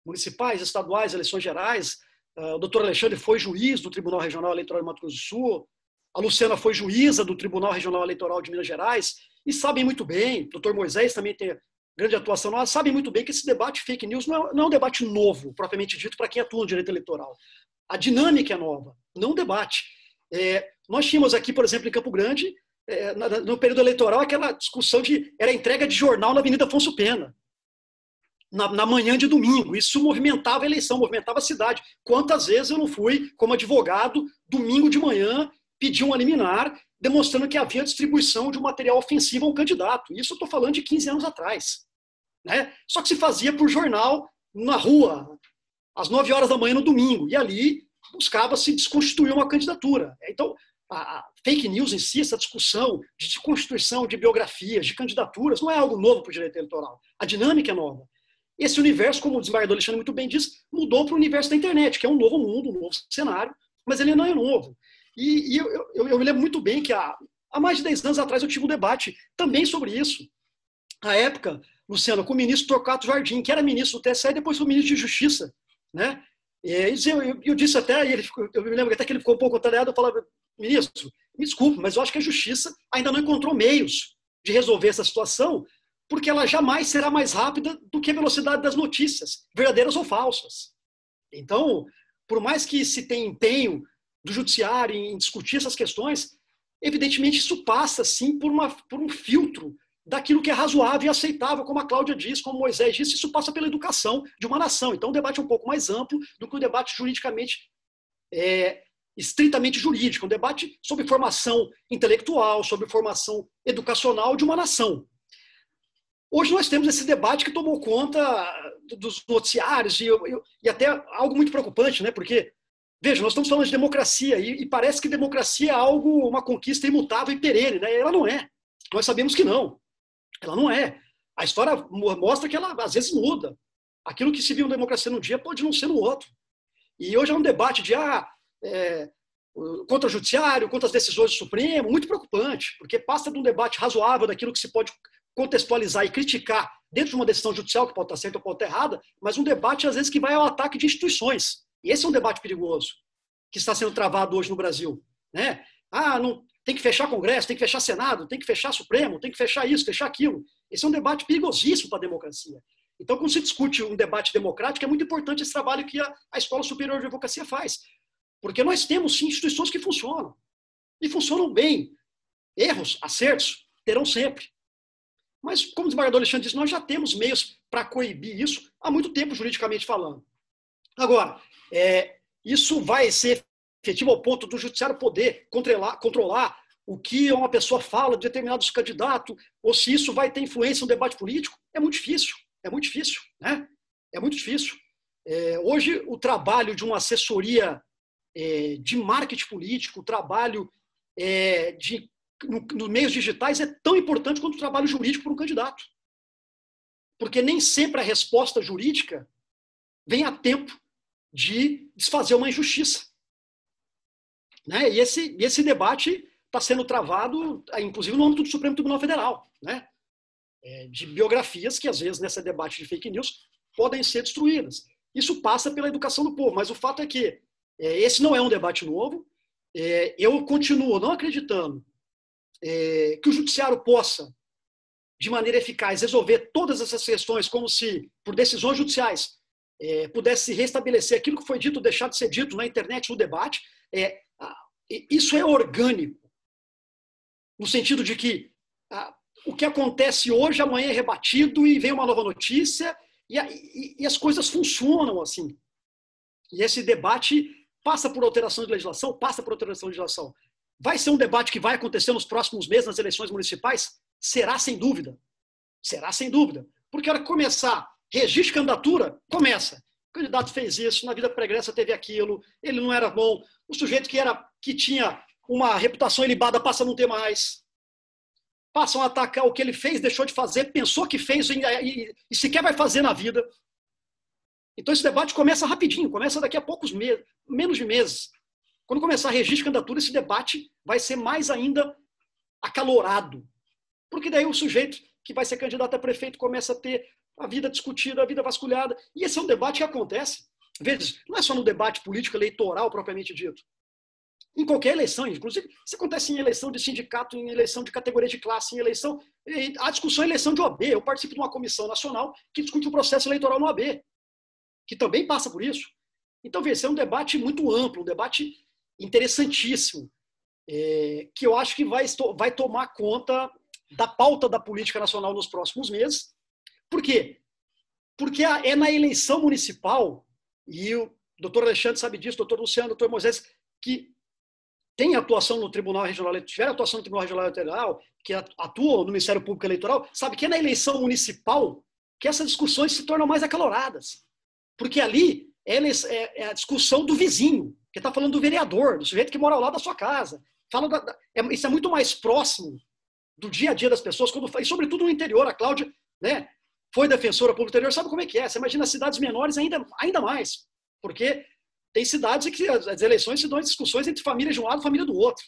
municipais, estaduais, eleições gerais. O doutor Alexandre foi juiz do Tribunal Regional Eleitoral de Mato Grosso do Sul, a Luciana foi juíza do Tribunal Regional Eleitoral de Minas Gerais, e sabem muito bem, o doutor Moisés também tem grande atuação, nós sabem muito bem que esse debate fake news não é um debate novo, propriamente dito, para quem atua no direito eleitoral. A dinâmica é nova, não um debate. Nós tínhamos aqui, por exemplo, em Campo Grande, no período eleitoral, aquela discussão era entrega de jornal na Avenida Afonso Pena, na manhã de domingo. Isso movimentava a eleição, movimentava a cidade. Quantas vezes eu não fui, como advogado, domingo de manhã, pedir um liminar, demonstrando que havia distribuição de um material ofensivo ao candidato. Isso eu estou falando de 15 anos atrás. Né? Só que se fazia por jornal, na rua, às 9 horas da manhã no domingo. E ali buscava-se desconstituir uma candidatura. Então, a fake news em si, essa discussão de desconstituição de biografias, de candidaturas, não é algo novo para o direito eleitoral. A dinâmica é nova. Esse universo, como o desembargador Alexandre muito bem diz, mudou para o universo da internet, que é um novo mundo, um novo cenário, mas ele não é novo. E eu me lembro muito bem que há mais de 10 anos atrás eu tive um debate também sobre isso. À época, Luciano, com o ministro Torquato Jardim, que era ministro do TSE e depois foi ministro de Justiça. Né? Eu disse até, eu me lembro até que ele ficou um pouco contrariado, eu falava, ministro, me desculpe, mas eu acho que a Justiça ainda não encontrou meios de resolver essa situação, porque ela jamais será mais rápida do que a velocidade das notícias, verdadeiras ou falsas. Então, por mais que se tenha empenho do judiciário em discutir essas questões, evidentemente isso passa, sim, por um filtro daquilo que é razoável e aceitável, como a Cláudia diz, como Moisés disse, isso passa pela educação de uma nação. Então, o debate é um pouco mais amplo do que o debate juridicamente estritamente jurídico, um debate sobre formação intelectual, sobre formação educacional de uma nação. Hoje nós temos esse debate que tomou conta dos noticiários e até algo muito preocupante, né? Porque, veja, nós estamos falando de democracia e parece que democracia é uma conquista imutável e perene, né? Ela não é. Nós sabemos que não. Ela não é. A história mostra que ela às vezes muda. Aquilo que se viu na democracia num dia pode não ser no outro. E hoje é um debate de contra o judiciário, contra as decisões do Supremo, muito preocupante, porque passa de um debate razoável daquilo que se pode contextualizar e criticar dentro de uma decisão judicial, que pode estar certa ou pode estar errada, mas um debate, às vezes, que vai ao ataque de instituições. E esse é um debate perigoso, que está sendo travado hoje no Brasil. Né? Não, tem que fechar Congresso, tem que fechar Senado, tem que fechar Supremo, tem que fechar isso, fechar aquilo. Esse é um debate perigosíssimo para a democracia. Então, quando se discute um debate democrático, é muito importante esse trabalho que a Escola Superior de Advocacia faz. Porque nós temos, sim, instituições que funcionam. E funcionam bem. Erros, acertos, terão sempre. Mas, como o desembargador Alexandre disse, nós já temos meios para coibir isso há muito tempo, juridicamente falando. Agora, isso vai ser efetivo ao ponto do judiciário poder controlar o que uma pessoa fala de determinados candidatos, ou se isso vai ter influência no debate político? É muito difícil. É muito difícil. Né? É muito difícil. Hoje, o trabalho de uma assessoria de marketing político, o trabalho nos meios digitais é tão importante quanto o trabalho jurídico para um candidato. Porque nem sempre a resposta jurídica vem a tempo de desfazer uma injustiça. Né? E esse debate está sendo travado, inclusive, no âmbito do Supremo Tribunal Federal. Né? De biografias que, às vezes, nesse debate de fake news, podem ser destruídas. Isso passa pela educação do povo, mas o fato é que esse não é um debate novo. Eu continuo não acreditando que o judiciário possa, de maneira eficaz, resolver todas essas questões como se, por decisões judiciais, pudesse restabelecer aquilo que foi dito, deixar de ser dito na internet, no debate. Isso é orgânico, no sentido de que o que acontece hoje, amanhã é rebatido e vem uma nova notícia e as coisas funcionam assim. E esse debate passa por alteração de legislação, Vai ser um debate que vai acontecer nos próximos meses nas eleições municipais? Será sem dúvida. Porque a hora que começar registro de candidatura, começa. O candidato fez isso, na vida pregressa teve aquilo, ele não era bom, o sujeito que tinha uma reputação ilibada passa a não ter mais. Passam a atacar o que ele fez, deixou de fazer, pensou que fez e sequer vai fazer na vida. Então esse debate começa rapidinho, começa daqui a poucos meses, menos de meses. Quando começar a registro de candidatura, esse debate vai ser mais ainda acalorado. Porque daí o sujeito que vai ser candidato a prefeito começa a ter a vida discutida, a vida vasculhada. E esse é um debate que acontece. Veja, não é só no debate político eleitoral propriamente dito. Em qualquer eleição, inclusive, isso acontece em eleição de sindicato, em eleição de categoria de classe, em eleição... A discussão é eleição de OAB. Eu participo de uma comissão nacional que discute o processo eleitoral no OAB, que também passa por isso. Então, veja, esse é um debate muito amplo, um debate interessantíssimo, que eu acho que vai tomar conta da pauta da política nacional nos próximos meses. Por quê? Porque é na eleição municipal, e o doutor Alexandre sabe disso, doutor Luciano, doutor Moisés, que tem atuação no Tribunal Regional, tiver atuação no Tribunal Regional Eleitoral, que atuam no Ministério Público Eleitoral, sabe que é na eleição municipal que essas discussões se tornam mais acaloradas. Porque ali é a discussão do vizinho, que está falando do vereador, do sujeito que mora ao lado da sua casa. Isso é muito mais próximo do dia a dia das pessoas, e sobretudo no interior. A Cláudia, né, foi defensora pública do interior, sabe como é que é. Você imagina cidades menores ainda mais, porque tem cidades em que as eleições se dão em discussões entre famílias de um lado e família do outro.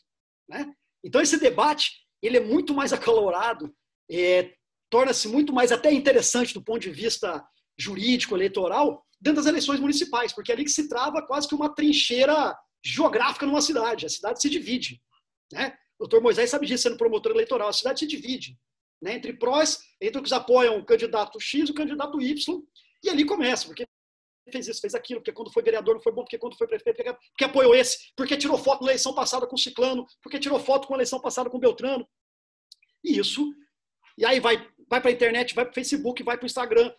Né? Então esse debate ele é muito mais acalorado, torna-se muito mais até interessante do ponto de vista jurídico, eleitoral, dentro das eleições municipais, porque é ali que se trava quase que uma trincheira geográfica numa cidade. A cidade se divide. Né? O doutor Moisés sabe disso, sendo promotor eleitoral. A cidade se divide, né? Entre prós, entre os que apoiam o candidato X e o candidato Y, e ali começa, porque fez isso, fez aquilo, porque quando foi vereador não foi bom, porque quando foi prefeito, porque apoiou esse, porque tirou foto na eleição passada com Ciclano, porque tirou foto com a eleição passada com Beltrano. E aí vai para a internet, vai para o Facebook, vai para o Instagram,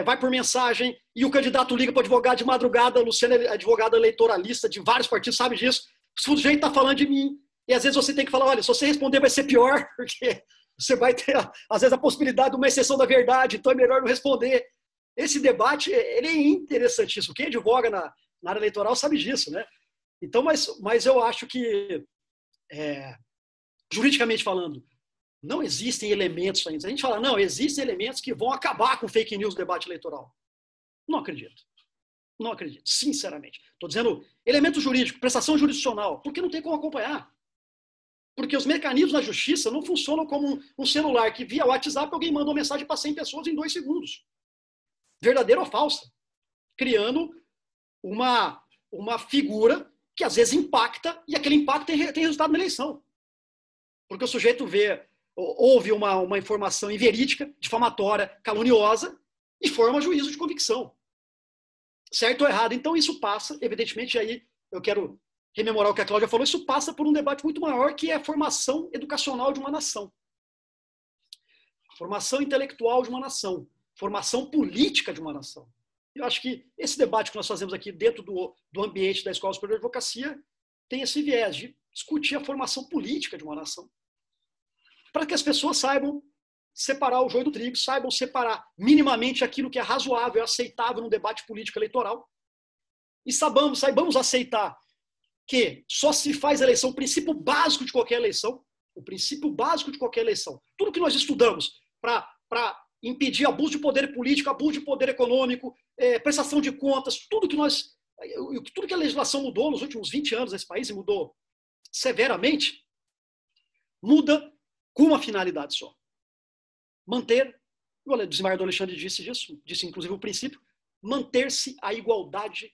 vai por mensagem, e o candidato liga para o advogado de madrugada. A Luciana é advogada eleitoralista de vários partidos, sabe disso. O sujeito está falando de mim, e às vezes você tem que falar, olha, se você responder vai ser pior, porque você vai ter, às vezes, a possibilidade de uma exceção da verdade, então é melhor não responder. Esse debate, ele é interessantíssimo. Quem advoga na área eleitoral sabe disso, né? Então, mas eu acho que, juridicamente falando, não existem elementos ainda. A gente fala, não, existem elementos que vão acabar com fake news no debate eleitoral. Não acredito. Não acredito, sinceramente. Estou dizendo elemento jurídico, prestação jurisdicional, porque não tem como acompanhar. Porque os mecanismos da justiça não funcionam como um celular que via WhatsApp alguém manda uma mensagem para 100 pessoas em 2 segundos. Verdadeira ou falsa. Criando uma figura que às vezes impacta, e aquele impacto tem resultado na eleição. Porque o sujeito ouve uma informação inverídica, difamatória, caluniosa, e forma juízo de convicção. Certo ou errado? Então isso passa, evidentemente, aí eu quero rememorar o que a Cláudia falou, isso passa por um debate muito maior, que é a formação educacional de uma nação. Formação intelectual de uma nação. Formação política de uma nação. Eu acho que esse debate que nós fazemos aqui dentro do ambiente da Escola Superior de Advocacia tem esse viés de discutir a formação política de uma nação. Para que as pessoas saibam separar o joio do trigo, saibam separar minimamente aquilo que é razoável e aceitável num debate político eleitoral, e saibamos aceitar que só se faz eleição, o princípio básico de qualquer eleição, tudo que nós estudamos para impedir abuso de poder político, abuso de poder econômico, prestação de contas, tudo que a legislação mudou nos últimos 20 anos nesse país, e mudou severamente, muda com uma finalidade só. Manter, o desembargador Alexandre disse inclusive o princípio, manter-se a igualdade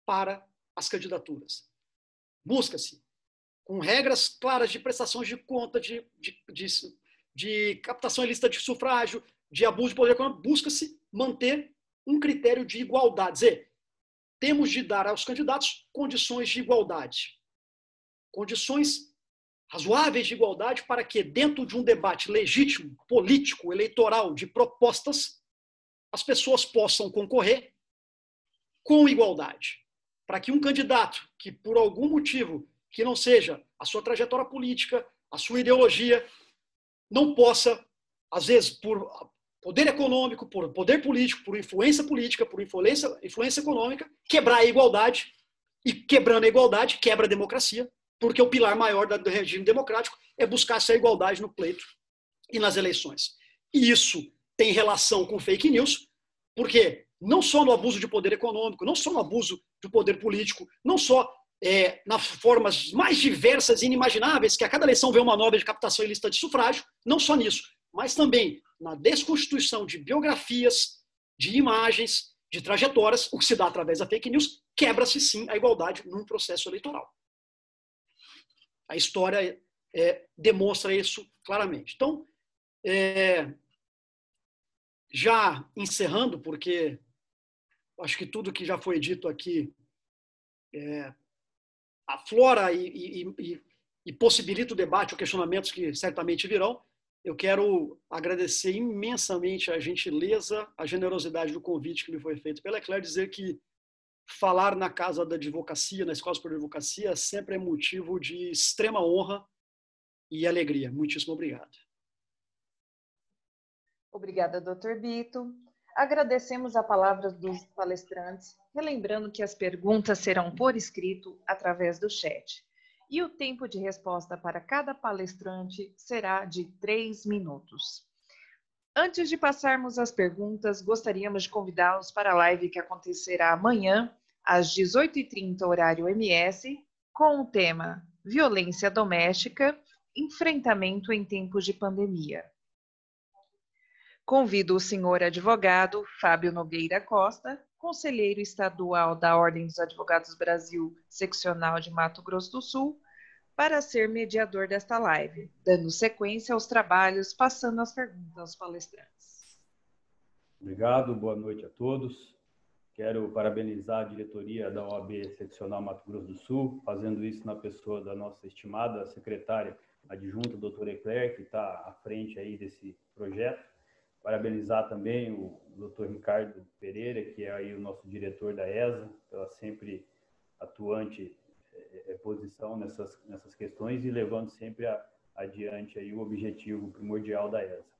para as candidaturas. Busca-se, com regras claras de prestação de conta, de captação ilícita de sufrágio, de abuso de poder econômico, busca-se manter um critério de igualdade. Dizer, temos de dar aos candidatos condições de igualdade, condições razoáveis de igualdade para que, dentro de um debate legítimo, político, eleitoral, de propostas, as pessoas possam concorrer com igualdade. Para que um candidato que, por algum motivo, que não seja a sua trajetória política, a sua ideologia, não possa, às vezes, por poder econômico, por poder político, por influência política, por influência econômica, quebrar a igualdade, e quebrando a igualdade, quebra a democracia, porque o pilar maior do regime democrático é buscar essa igualdade no pleito e nas eleições. E isso tem relação com fake news, porque não só no abuso de poder econômico, não só no abuso do poder político, não só nas formas mais diversas e inimagináveis, que a cada eleição vem uma nova de captação ilícita de sufrágio, não só nisso, mas também na desconstituição de biografias, de imagens, de trajetórias, o que se dá através da fake news, quebra-se sim a igualdade num processo eleitoral. A história demonstra isso claramente. Então, já encerrando, porque acho que tudo que já foi dito aqui aflora e possibilita o debate, ou questionamentos que certamente virão, eu quero agradecer imensamente a gentileza, a generosidade do convite que me foi feito pela Eclair, dizer que falar na Casa da Advocacia, na Escola Superior de Advocacia, sempre é motivo de extrema honra e alegria. Muitíssimo obrigado. Obrigada, Dr. Bito. Agradecemos a palavra dos palestrantes, relembrando que as perguntas serão por escrito através do chat. E o tempo de resposta para cada palestrante será de 3 minutos. Antes de passarmos às perguntas, gostaríamos de convidá-los para a live que acontecerá amanhã, às 18h30, horário MS, com o tema Violência Doméstica, Enfrentamento em Tempos de Pandemia. Convido o senhor advogado Fábio Nogueira Costa, conselheiro estadual da Ordem dos Advogados do Brasil, seccional de Mato Grosso do Sul, para ser mediador desta live, dando sequência aos trabalhos, passando as perguntas aos palestrantes. Obrigado, boa noite a todos. Quero parabenizar a diretoria da OAB Seccional Mato Grosso do Sul, fazendo isso na pessoa da nossa estimada secretária adjunta, doutora Eclair, que está à frente aí desse projeto. Parabenizar também o doutor Ricardo Pereira, que é aí o nosso diretor da ESA, pela sempre atuante posição nessas questões e levando sempre adiante aí o objetivo primordial da ESA.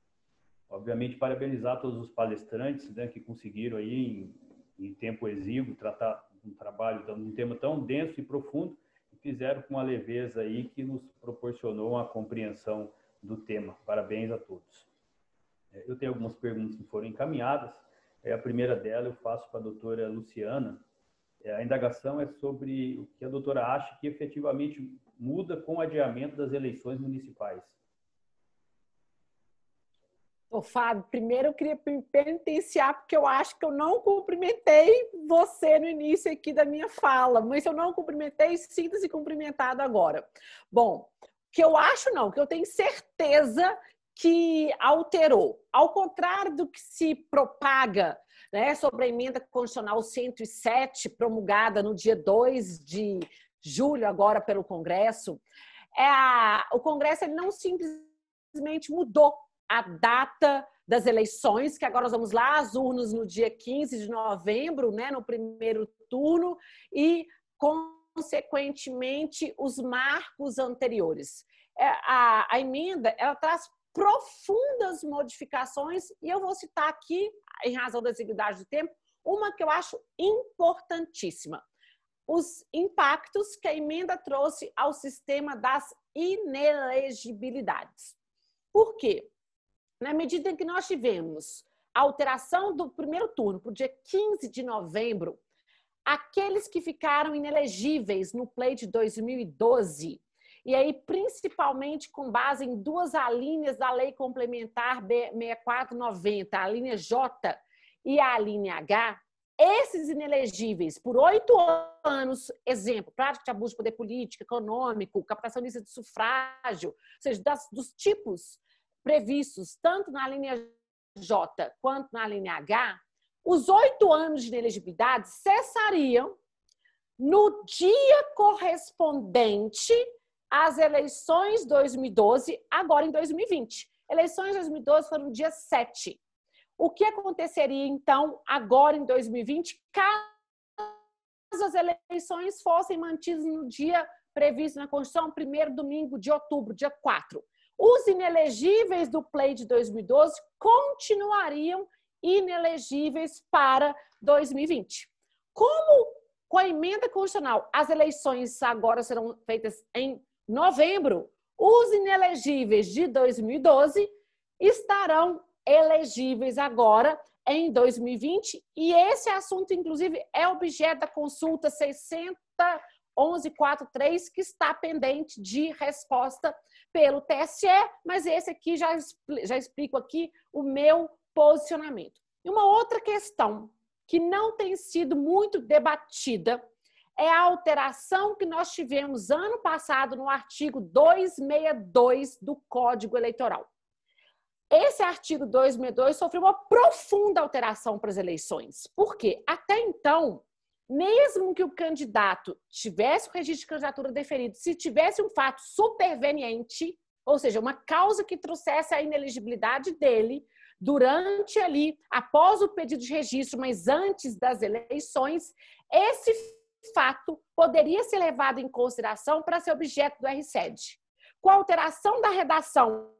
Obviamente, parabenizar todos os palestrantes, né, que conseguiram aí em tempo exíguo tratar um trabalho, um tema tão denso e profundo, e fizeram com uma leveza aí que nos proporcionou uma compreensão do tema. Parabéns a todos. Eu tenho algumas perguntas que foram encaminhadas. A primeira dela eu faço para a doutora Luciana. A indagação é sobre o que a doutora acha que efetivamente muda com o adiamento das eleições municipais. Fábio, primeiro eu queria me penitenciar, porque eu acho que eu não cumprimentei você no início aqui da minha fala, mas eu não cumprimentei, sinta-se cumprimentado agora. Bom, que eu acho não, que eu tenho certeza que alterou. Ao contrário do que se propaga, né, sobre a emenda constitucional 107, promulgada no dia 2 de julho, agora pelo Congresso, o Congresso ele não simplesmente mudou a data das eleições, que agora nós vamos lá, as urnas no dia 15 de novembro, né, no primeiro turno, e, consequentemente, os marcos anteriores. A emenda, ela traz profundas modificações, e eu vou citar aqui, em razão da exiguidade do tempo, uma que eu acho importantíssima. Os impactos que a emenda trouxe ao sistema das inelegibilidades. Por quê? Na medida em que nós tivemos a alteração do primeiro turno para o dia 15 de novembro, aqueles que ficaram inelegíveis no pleito de 2012, e aí principalmente com base em 2 alíneas da Lei Complementar B 6490, a linha J e a linha H, esses inelegíveis por 8 anos, exemplo, prática de abuso de poder político, econômico, captação de lista de sufrágio, ou seja, dos tipos previstos tanto na linha J quanto na linha H, os 8 anos de inelegibilidade cessariam no dia correspondente às eleições 2012, agora em 2020. Eleições de 2012 foram no dia 7. O que aconteceria, então, agora em 2020, caso as eleições fossem mantidas no dia previsto na Constituição, primeiro domingo de outubro, dia 4? Os inelegíveis do pleito de 2012 continuariam inelegíveis para 2020. Como com a emenda constitucional as eleições agora serão feitas em novembro, os inelegíveis de 2012 estarão elegíveis agora em 2020, e esse assunto, inclusive, é objeto da consulta 61143, que está pendente de resposta pelo TSE, mas esse aqui já explico aqui o meu posicionamento. E uma outra questão que não tem sido muito debatida é a alteração que nós tivemos ano passado no artigo 262 do Código Eleitoral. Esse artigo 262 sofreu uma profunda alteração para as eleições. Por quê? Até então, mesmo que o candidato tivesse o registro de candidatura deferido, se tivesse um fato superveniente, ou seja, uma causa que trouxesse a inelegibilidade dele durante ali, após o pedido de registro, mas antes das eleições, esse fato poderia ser levado em consideração para ser objeto do RSED. Com a alteração da redação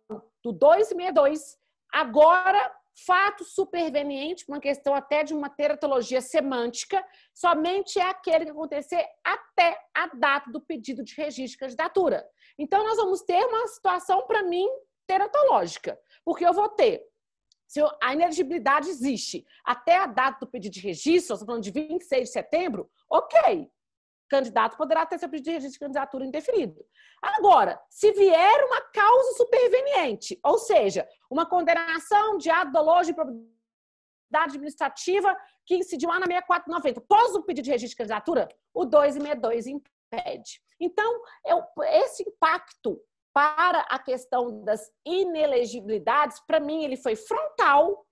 do 262, agora, fato superveniente, uma questão até de uma teratologia semântica, somente é aquele que acontecer até a data do pedido de registro de candidatura. Então, nós vamos ter uma situação, para mim, teratológica, porque eu vou ter, se a inelegibilidade existe até a data do pedido de registro, nós estamos falando de 26 de setembro, ok. O candidato poderá ter seu pedido de registro de candidatura indeferido. Agora, se vier uma causa superveniente, ou seja, uma condenação de ato doloso de improbidade administrativa que incidiu lá na 6490, após o pedido de registro de candidatura, o 262 impede. Então, esse impacto para a questão das inelegibilidades, para mim, ele foi frontal,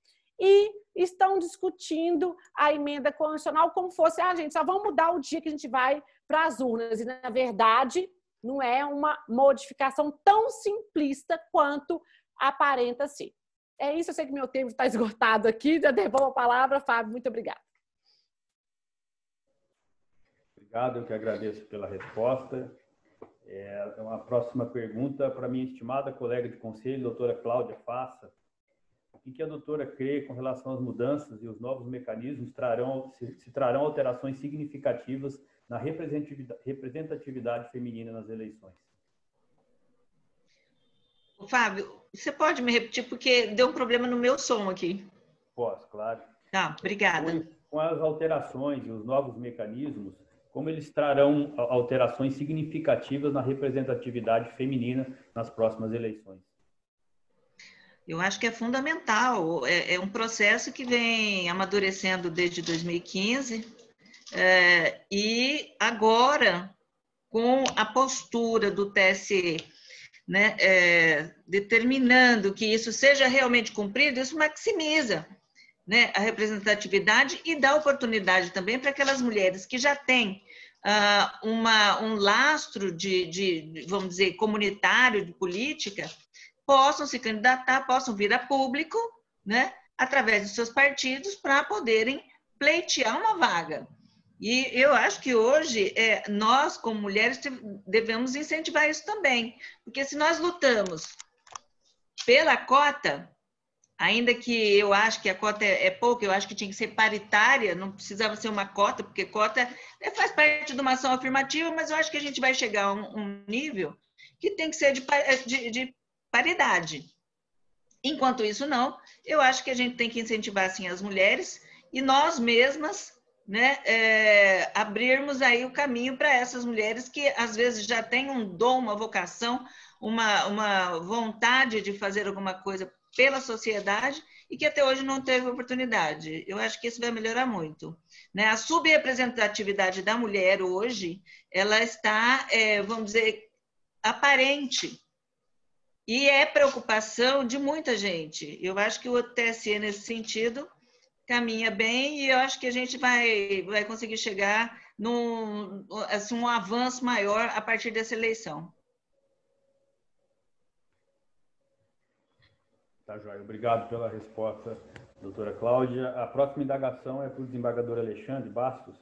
e estão discutindo a emenda constitucional como fosse, gente, só vamos mudar o dia que a gente vai para as urnas. E, na verdade, não é uma modificação tão simplista quanto aparenta ser. É isso, eu sei que meu tempo está esgotado aqui, já devolvo a palavra, Fábio, muito obrigada. Obrigado, eu que agradeço pela resposta. Uma próxima pergunta para minha estimada colega de conselho, doutora Cláudia Fassa. O que a doutora crê com relação às mudanças e os novos mecanismos trarão alterações significativas na representatividade feminina nas eleições? Fábio, você pode me repetir, porque deu um problema no meu som aqui. Posso, claro. Tá, obrigada. Com as alterações e os novos mecanismos, como eles trarão alterações significativas na representatividade feminina nas próximas eleições? Eu acho que é fundamental. É um processo que vem amadurecendo desde 2015 e agora, com a postura do TSE, né, determinando que isso seja realmente cumprido, isso maximiza, né, a representatividade e dá oportunidade também para aquelas mulheres que já têm um lastro vamos dizer, comunitário, de política, possam se candidatar, possam vir a público, né, através dos seus partidos, para poderem pleitear uma vaga. E eu acho que hoje nós, como mulheres, devemos incentivar isso também, porque se nós lutamos pela cota, ainda que eu acho que a cota é pouca, eu acho que tinha que ser paritária, não precisava ser uma cota, porque cota faz parte de uma ação afirmativa, mas eu acho que a gente vai chegar a um nível que tem que ser de paridade. Enquanto isso, não. Eu acho que a gente tem que incentivar, assim, as mulheres e nós mesmas, né, abrirmos aí o caminho para essas mulheres que, às vezes, já têm um dom, uma vocação, uma vontade de fazer alguma coisa pela sociedade e que até hoje não teve oportunidade. Eu acho que isso vai melhorar muito, né? A subrepresentatividade da mulher hoje, ela está, vamos dizer, aparente, e é preocupação de muita gente. Eu acho que o TSE, nesse sentido, caminha bem, e eu acho que a gente vai conseguir chegar num assim, um avanço maior a partir dessa eleição. Tá, joia. Obrigado pela resposta, doutora Cláudia. A próxima indagação é para o desembargador Alexandre Bastos.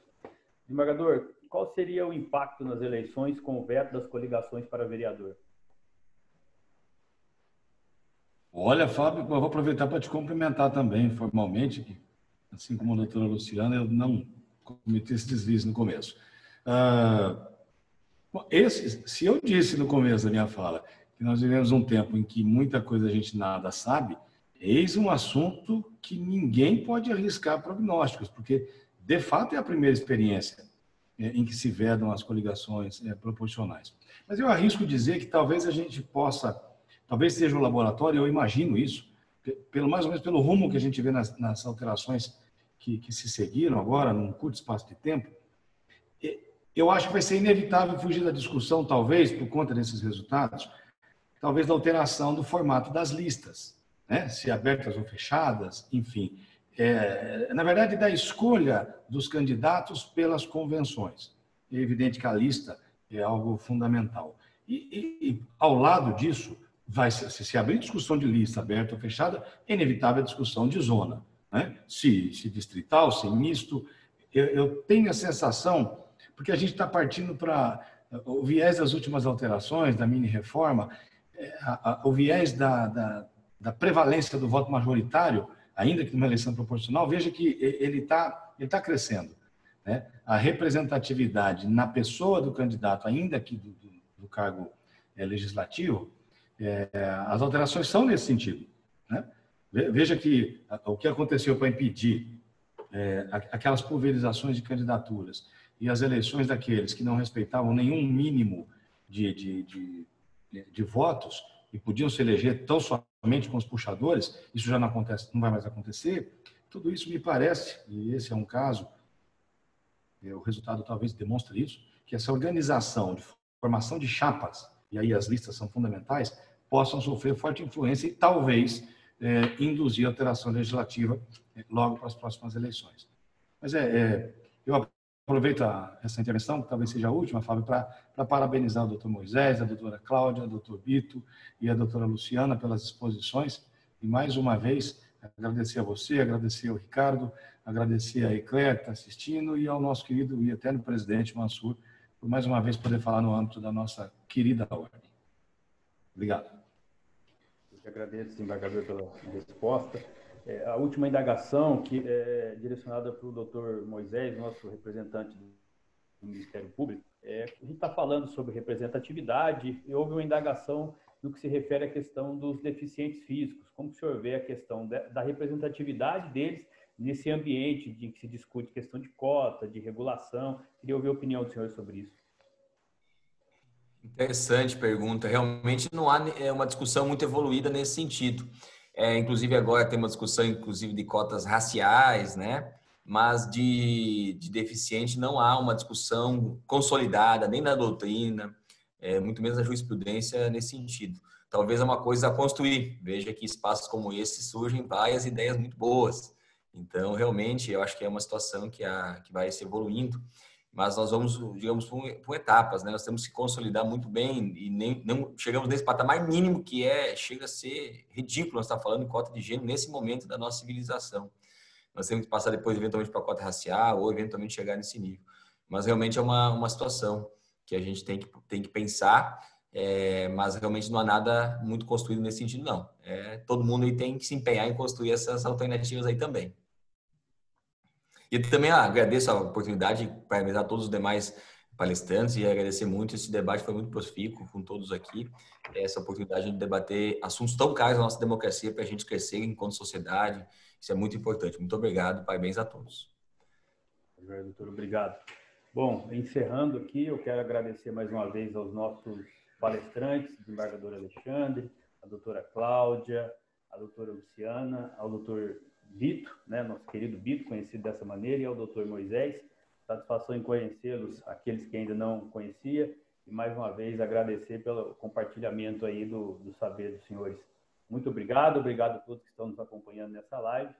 Desembargador, qual seria o impacto nas eleições com o veto das coligações para vereador? Olha, Fábio, eu vou aproveitar para te cumprimentar também formalmente, que, assim como a doutora Luciana, eu não cometi esse deslize no começo. Se eu disse no começo da minha fala que nós vivemos um tempo em que muita coisa a gente nada sabe, eis um assunto que ninguém pode arriscar prognósticos, porque, de fato, é a primeira experiência em que se vedam as coligações proporcionais. Mas eu arrisco dizer que talvez a gente possa, talvez seja o laboratório, eu imagino isso, mais ou menos pelo rumo que a gente vê nas alterações que se seguiram agora, num curto espaço de tempo. Eu acho que vai ser inevitável fugir da discussão, talvez, por conta desses resultados, talvez da alteração do formato das listas, né? Se abertas ou fechadas, enfim. Na verdade, da escolha dos candidatos pelas convenções. É evidente que a lista é algo fundamental. E ao lado disso, se abrir discussão de lista aberta ou fechada, é inevitável a discussão de zona, né? Se distrital, se misto. Eu tenho a sensação, porque a gente está partindo para o viés das últimas alterações, da mini-reforma, o viés da prevalência do voto majoritário, ainda que numa eleição proporcional, veja que ele tá crescendo, né? A representatividade na pessoa do candidato, ainda que do cargo legislativo, as alterações são nesse sentido, né? Veja que o que aconteceu para impedir aquelas pulverizações de candidaturas e as eleições daqueles que não respeitavam nenhum mínimo de votos e podiam se eleger tão somente com os puxadores, isso já não acontece, não vai mais acontecer. Tudo isso me parece, e esse é um caso, o resultado talvez demonstre isso, que essa organização de formação de chapas, e aí as listas são fundamentais, possam sofrer forte influência e talvez induzir alteração legislativa logo para as próximas eleições. Mas eu aproveito essa intervenção, que talvez seja a última, Fábio, para parabenizar o doutor Moisés, a doutora Cláudia, o doutor Bito e a doutora Luciana pelas exposições. E, mais uma vez, agradecer a você, agradecer ao Ricardo, agradecer a Eclair, que está assistindo, e ao nosso querido e eterno presidente Mansur, por mais uma vez poder falar no âmbito da nossa querida ordem. Obrigado. Eu que agradeço, desembargador, pela resposta. A última indagação, que é direcionada para o doutor Moisés, nosso representante do Ministério Público, a gente está falando sobre representatividade e houve uma indagação no que se refere à questão dos deficientes físicos. Como o senhor vê a questão da representatividade deles nesse ambiente em que se discute questão de cota, de regulação? Queria ouvir a opinião do senhor sobre isso. Interessante pergunta. Realmente não há uma discussão muito evoluída nesse sentido. Inclusive agora tem uma discussão, inclusive, de cotas raciais, né? Mas de deficiente não há uma discussão consolidada, nem na doutrina, muito menos na jurisprudência nesse sentido. Talvez é uma coisa a construir. Veja que espaços como esse surgem várias ideias muito boas. Então, realmente, eu acho que é uma situação que vai se evoluindo. Mas nós vamos, digamos, por etapas, né? Nós temos que consolidar muito bem e não chegamos nesse patamar mínimo que chega a ser ridículo nós estar falando em cota de gênero nesse momento da nossa civilização. Nós temos que passar depois, eventualmente, para a cota racial ou, eventualmente, chegar nesse nível. Mas, realmente, é uma situação que a gente tem que pensar, mas, realmente, não há nada muito construído nesse sentido, não. Todo mundo aí tem que se empenhar em construir essas alternativas aí também. E também agradeço a oportunidade de parabenizar todos os demais palestrantes e agradecer muito. Esse debate foi muito profícuo com todos aqui. Essa oportunidade de debater assuntos tão caros da nossa democracia para a gente crescer enquanto sociedade. Isso é muito importante. Muito obrigado. Parabéns a todos. Doutor, obrigado. Bom, encerrando aqui, eu quero agradecer mais uma vez aos nossos palestrantes, o desembargador Alexandre, a doutora Cláudia, à doutora Luciana, ao doutor Bito, né, nosso querido Bito, conhecido dessa maneira, e ao doutor Moisés. Satisfação em conhecê-los, aqueles que ainda não conhecia, e mais uma vez agradecer pelo compartilhamento aí do saber dos senhores. Muito obrigado, obrigado a todos que estão nos acompanhando nessa live,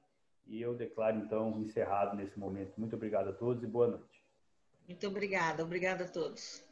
e eu declaro então encerrado nesse momento. Muito obrigado a todos e boa noite. Muito obrigada, obrigada a todos.